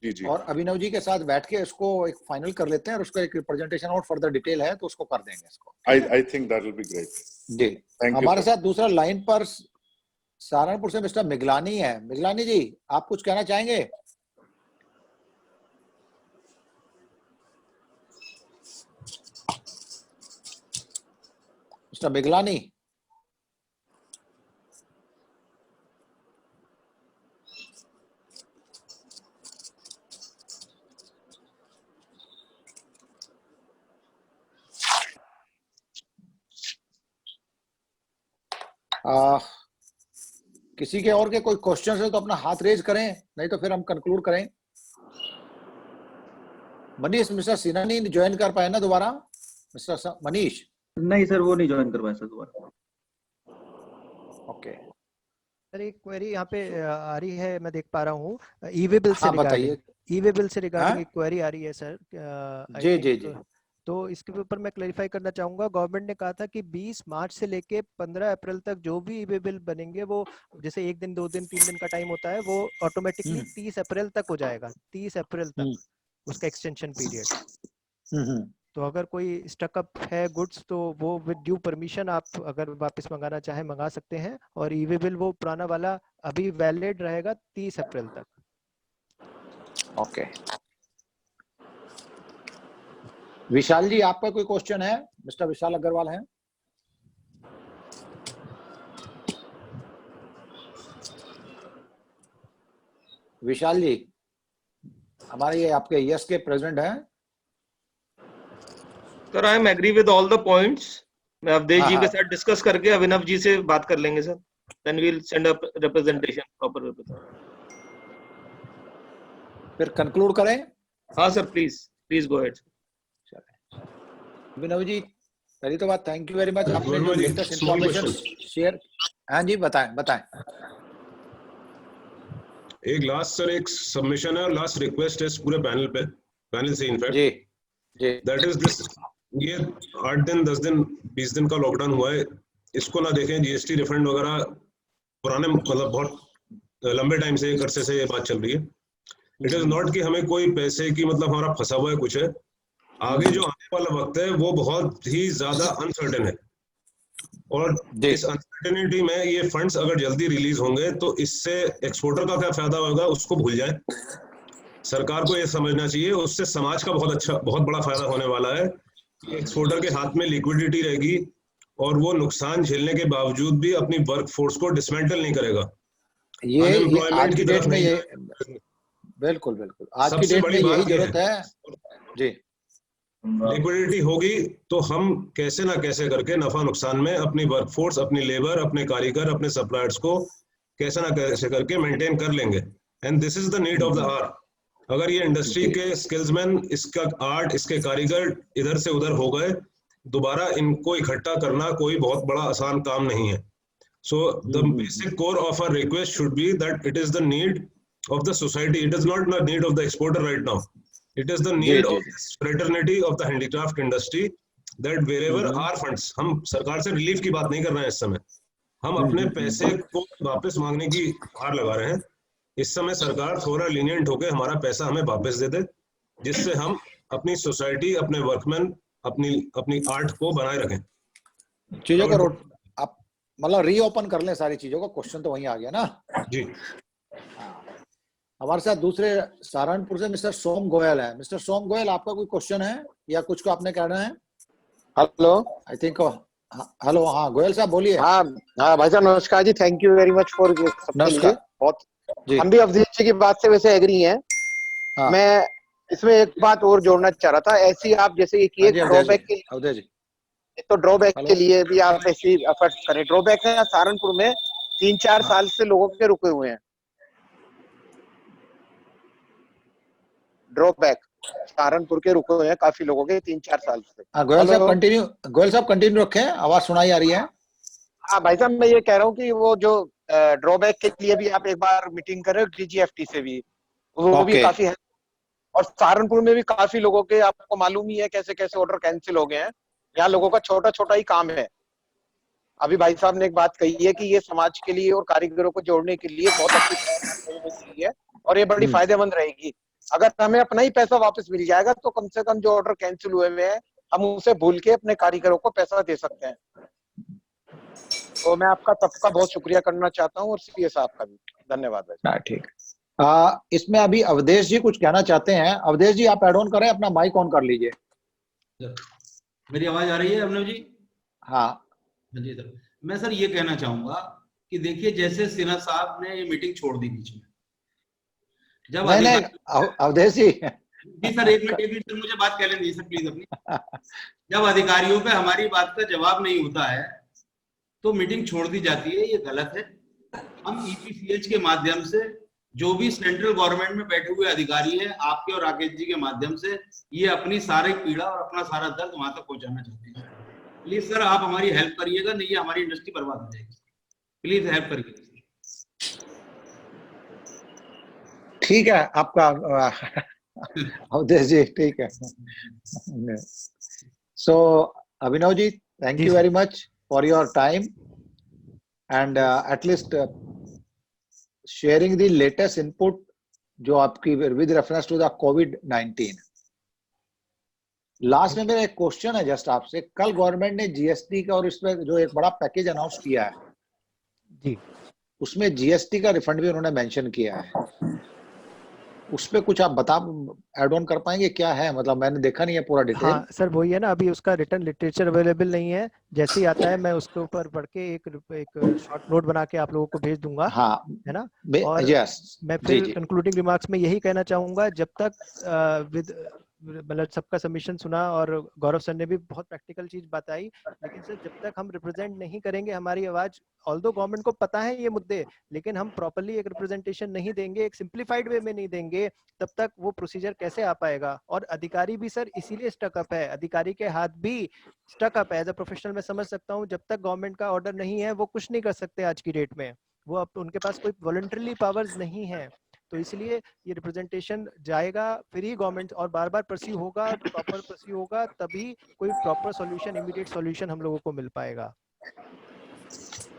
जी और अभिनव जी के साथ बैठ के इसको एक फाइनल कर लेते हैं और उसका एक रिप्रेजेंटेशन और फर्दर डिटेल है तो उसको कर देंगे इसको। I think that will be great जी। हमारे साथ दूसरा लाइन पर सहारनपुर से मिस्टर मिगलानी है। मिगलानी जी आप कुछ कहना चाहेंगे? मिस्टर मिगलानी, किसी के और के कोई क्वेश्चन है तो अपना हाथ रेज करें, नहीं तो फिर हम कंक्लूड करें। मनीष, मिस्टर सिन्हा नहीं ज्वाइन कर पाए ना दोबारा? मिस्टर मनीष? नहीं सर, वो नहीं ज्वाइन कर पाया सर दोबारा। ओके सर एक क्वेरी यहाँ पे आ रही है, मैं देख पा रहा हूँ ई-वे बिल से बताइए। ई-वे बिल से रिगार्डिंग एक क्वेरी आ रही है सर। जी। तो इसके ऊपर मैं क्लैरिफाई करना चाहूंगा। गवर्नमेंट ने कहा था कि 20 मार्च से लेके 15 अप्रैल तक जो भी ई-वे बिल बनेंगे वो जैसे 1 दिन 2 दिन 3 दिन का टाइम होता है, वो ऑटोमेटिकली 30 अप्रैल तक हो जाएगा। 30 अप्रैल तक उसका एक्सटेंशन पीरियड। तो अगर कोई स्टकअप है गुड्स तो वो विद ड्यू परमिशन आप अगर वापस मंगाना चाहे मंगा सकते हैं, और ई-वे बिल वो पुराना वाला अभी वैलिड रहेगा 30 अप्रैल तक। ओके विशाल जी आपका कोई क्वेश्चन है? मिस्टर विशाल अग्रवाल हैं। विशाल जी हमारे ये आपके यस के प्रेसिडेंट हैं। Sir I am agree with all the points. मैं अवधेश जी के साथ डिस्कस करके अभिनव जी से बात कर लेंगे sir. Then we will send a representation, proper representation. फिर कंक्लूड करें? हाँ sir, please go ahead. Abhinav ji पहली तो बात थैंक यू वेरी मच, आपने जो Verma ji, latest small information question. Share. हाँ जी, बताएं बताएं। एक लास्ट सर एक सबमिशन है और लास्ट रिक्वेस्ट है इस पूरे पैनल से इनफैक्ट, जी जी दैट इज दिस, ये 8 दिन 10 दिन 20 दिन का लॉकडाउन हुआ है, इसको ना देखें। जीएसटी रिफंड वगैरह पुराने मतलब बहुत लंबे टाइम से एक अरसे से ये बात चल रही है। इट इज नॉट कि हमें कोई पैसे की मतलब हमारा फंसा हुआ है कुछ है, आगे जो आने वाला वक्त है वो बहुत ही ज्यादा अनसर्टेन है, और इस अनसर्टेनिटी में ये फंड्स अगर जल्दी रिलीज होंगे तो इससे एक्सपोर्टर का क्या फायदा होगा उसको भूल जाए। सरकार को ये समझना चाहिए, उससे समाज का बहुत बड़ा फायदा होने वाला है। एक्सपोर्टर के हाथ में लिक्विडिटी रहेगी और वो नुकसान झेलने के बावजूद भी अपनी वर्कफोर्स को डिसमेंटल नहीं करेगा, ये आज अनएम्प्लॉयमेंट की की डेट तरफ में नहीं ये जाएगा। बिल्कुल बिल्कुल आज की सबसे डेट में बड़ी यही बात ये जरूरत है जी। लिक्विडिटी होगी तो हम कैसे ना कैसे करके नफा नुकसान में अपनी वर्कफोर्स, अपनी लेबर, अपने कारीगर, अपने सप्लायर्स को कैसे ना कैसे करके मेंटेन कर लेंगे, and this is the need of the hour. अगर ये इंडस्ट्री के स्किल्समैन, इसका आर्ट, इसके कारीगर इधर से उधर हो गए, दोबारा इनको इकट्ठा करना कोई बहुत बड़ा आसान काम नहीं है। So the basic core of our request should be that it is the need of the society, it is not the need of the exporter right now, it is the need of this fraternity of the handicraft industry, that wherever our funds, हम सरकार से relief की बात नहीं कर रहे हैं इस समय, हम अपने पैसे को वापस मांगने की गुहार लगा रहे हैं। इस समय सरकार थोड़ा लीनियंट होकर हमारा पैसा हमें वापस दे दे, जिससे हम अपनी सोसाइटी, अपने वर्कमैन, अपनी आर्ट को बनाए रखें। चीजों को आप मतलब रीओपन कर लें सारी चीजों को, क्वेश्चन तो वहीं आ गया ना जी। हमारे साथ दूसरे सहारनपुर से मिस्टर सोम गोयल है। मिस्टर सोम गोयल, आपका कोई क्वेश्चन है या कुछ को आपने कहना है? हेलो, आई थिंक हेलो, हाँ गोयल साहब बोलिए। हाँ हाँ भाई साहब नमस्कार जी, thank you very much for नमस्कार बहुत जी। हम भी अवधेश जी की बात से वैसे एग्री हैं। हाँ। मैं इसमें एक बात और जोड़ना चाह रहा था, ऐसी आप जैसे ये कि ड्रॉबैक के लिए, तो ड्रॉबैक के लिए भी आप ऐसी एफर्ट करें। ड्रॉबैक है सहारनपुर में 3-4 साल से लोगों के रुके हुए हैं, ड्रॉबैक सहारनपुर के रुके हुए हैं काफी लोगों के 3-4 साल से। गोयल साहब कंटिन्यू रखें, आवाज सुनाई आ रही है। हाँ भाई साहब, मैं ये कह रहा हूँ कि वो जो ड्रॉबैक के लिए भी आप एक बार मीटिंग करें डीजीएफटी से भी, वो भी काफी है। और सहारनपुर में भी काफी लोगों के, आपको मालूम ही है कैसे कैसे ऑर्डर कैंसिल हो गए हैं। यहाँ लोगों का छोटा छोटा ही काम है। अभी भाई साहब ने एक बात कही है कि ये समाज के लिए और कारीगरों को जोड़ने के लिए बहुत अच्छी है और ये बड़ी फायदेमंद रहेगी। अगर हमें अपना ही पैसा वापस मिल जाएगा तो कम से कम जो ऑर्डर कैंसिल हुए हुए हैं हम उसे भूल के अपने कारीगरों को पैसा दे सकते हैं। तो मैं आपका सबका बहुत शुक्रिया करना चाहता हूँ और सीए साहब का भी धन्यवाद भाई। ठीक, इसमें अभी अवधेश जी कुछ कहना चाहते हैं। अवधेश जी आप एड ऑन करें, अपना माइक ऑन कर लीजिए। मेरी आवाज आ रही है अभिनव जी? हाँ जी सर, मैं सर ये कहना चाहूंगा कि देखिए जैसे सिन्हा साहब ने ये मीटिंग छोड़ दी बीच में, जब अवधेश जी सर एक मिनट सर, मुझे बात कह लेंगे सर प्लीज अपनी। जब अधिकारियों पे हमारी बात का जवाब नहीं होता है तो मीटिंग छोड़ दी जाती है, ये गलत है। हम ईपीसीएच के माध्यम से जो भी सेंट्रल गवर्नमेंट में बैठे हुए अधिकारी हैं, आपके और राकेश जी के माध्यम से ये अपनी सारी पीड़ा और अपना सारा दर्द वहां तक पहुंचाना चाहते हैं। प्लीज सर आप हमारी हेल्प करिएगा, नहीं ये हमारी इंडस्ट्री बर्बाद हो जाएगी। प्लीज हेल्प करिएगा। ठीक है आपका अवधेश जी, ठीक है। So Abhinav ji, thank you very much for your time and at least sharing the latest input जो आपकी विद रेफरेंस टू द कोविड-19। लास्ट में मेरा एक क्वेश्चन है जस्ट आपसे, कल गवर्नमेंट ने जीएसटी का और इसमें जो एक बड़ा पैकेज अनाउंस किया है जी, उसमें जीएसटी का रिफंड भी उन्होंने मेंशन किया है, उस पे कुछ आप ऐड ऑन कर पाएंगे क्या है? मतलब मैंने देखा नहीं है पूरा डिटेल। हाँ सर वही है ना, अभी उसका रिटर्न लिटरेचर अवेलेबल नहीं है, जैसे ही आता है मैं उसके ऊपर पढ़ के एक शॉर्ट नोट बना के आप लोगों को भेज दूंगा। हाँ है ना। और मैं फिर कंक्लूडिंग रिमार्क्स में यही कहना चाहूंगा, जब तक मतलब सबका सबमिशन सुना और गौरव सर ने भी बहुत प्रैक्टिकल चीज बताई, लेकिन सर जब तक हम रिप्रेजेंट नहीं करेंगे हमारी आवाज, ऑल्दो गवर्नमेंट को पता है ये मुद्दे, लेकिन हम प्रॉपर्ली एक रिप्रेजेंटेशन नहीं देंगे, एक सिंप्लीफाइड वे में नहीं देंगे, तब तक वो प्रोसीजर कैसे आ पाएगा। और अधिकारी भी सर इसीलिए स्टक अप है, अधिकारी के हाथ भी स्टक अप है। एज अ प्रोफेशनल मैं समझ सकता हूँ, जब तक गवर्नमेंट का ऑर्डर नहीं है वो कुछ नहीं कर सकते आज की डेट में, वो अब उनके पास कोई वॉलंटरी पावर्स नहीं है। तो इसलिए ये रिप्रेजेंटेशन जाएगा, फिर ही गवर्नमेंट और बार बार परस्यू होगा, प्रॉपर परस्यू होगा, तभी कोई प्रॉपर सॉल्यूशन, इमीडिएट सॉल्यूशन हम लोगों को मिल पाएगा।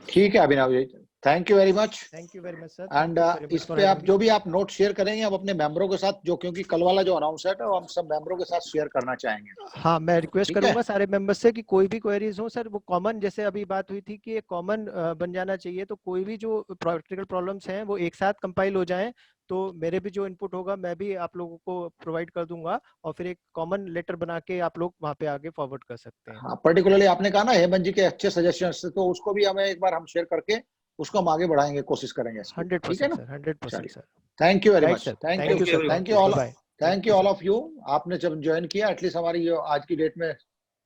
ठीक है Abhinav ji, thank you very much. Thank you very much sir. And इस पे आप जो भी आप नोट शेयर करेंगे आप अपने मेंबरों के साथ, जो क्योंकि कल वाला जो अनाउंसमेंट है वो हम सब मेंबरों के साथ शेयर करना चाहेंगे। हाँ, मैं रिक्वेस्ट ठीक है? करूंगा सारे मेंबर्स से कि कोई भी क्वेरीज हो सर वो कॉमन, जैसे अभी बात हुई थी कि एक कॉमन बन जाना चाहिए, तो कोई भी जो प्रैक्टिकल प्रॉब्लम्स हैं वो एक साथ कंपाइल हो जाएं, तो मेरे भी जो इनपुट होगा मैं भी आप लोगों को प्रोवाइड कर दूंगा, और फिर एक कॉमन लेटर बना के आप लोग वहाँ पे आगे फॉरवर्ड कर सकते हैं। हाँ, पर्टिकुलरली आपने कहा ना हेमंत जी के अच्छे सजेशंस, तो उसको भी हमें एक बार हम शेयर करके उसको हम आगे बढ़ाएंगे, कोशिश करेंगे। 100% sir, 100% sir. Thank you very right much. Sir, thank thank you you sir, thank you all, bye. Thank you all of you. आपने जब ज्वाइन किया, एटलीस्ट हमारी जो आज की डेट में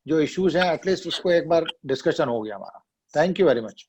जो इश्यूज हैं एटलीस्ट उसको एक बार डिस्कशन हो गया हमारा। Thank you very much.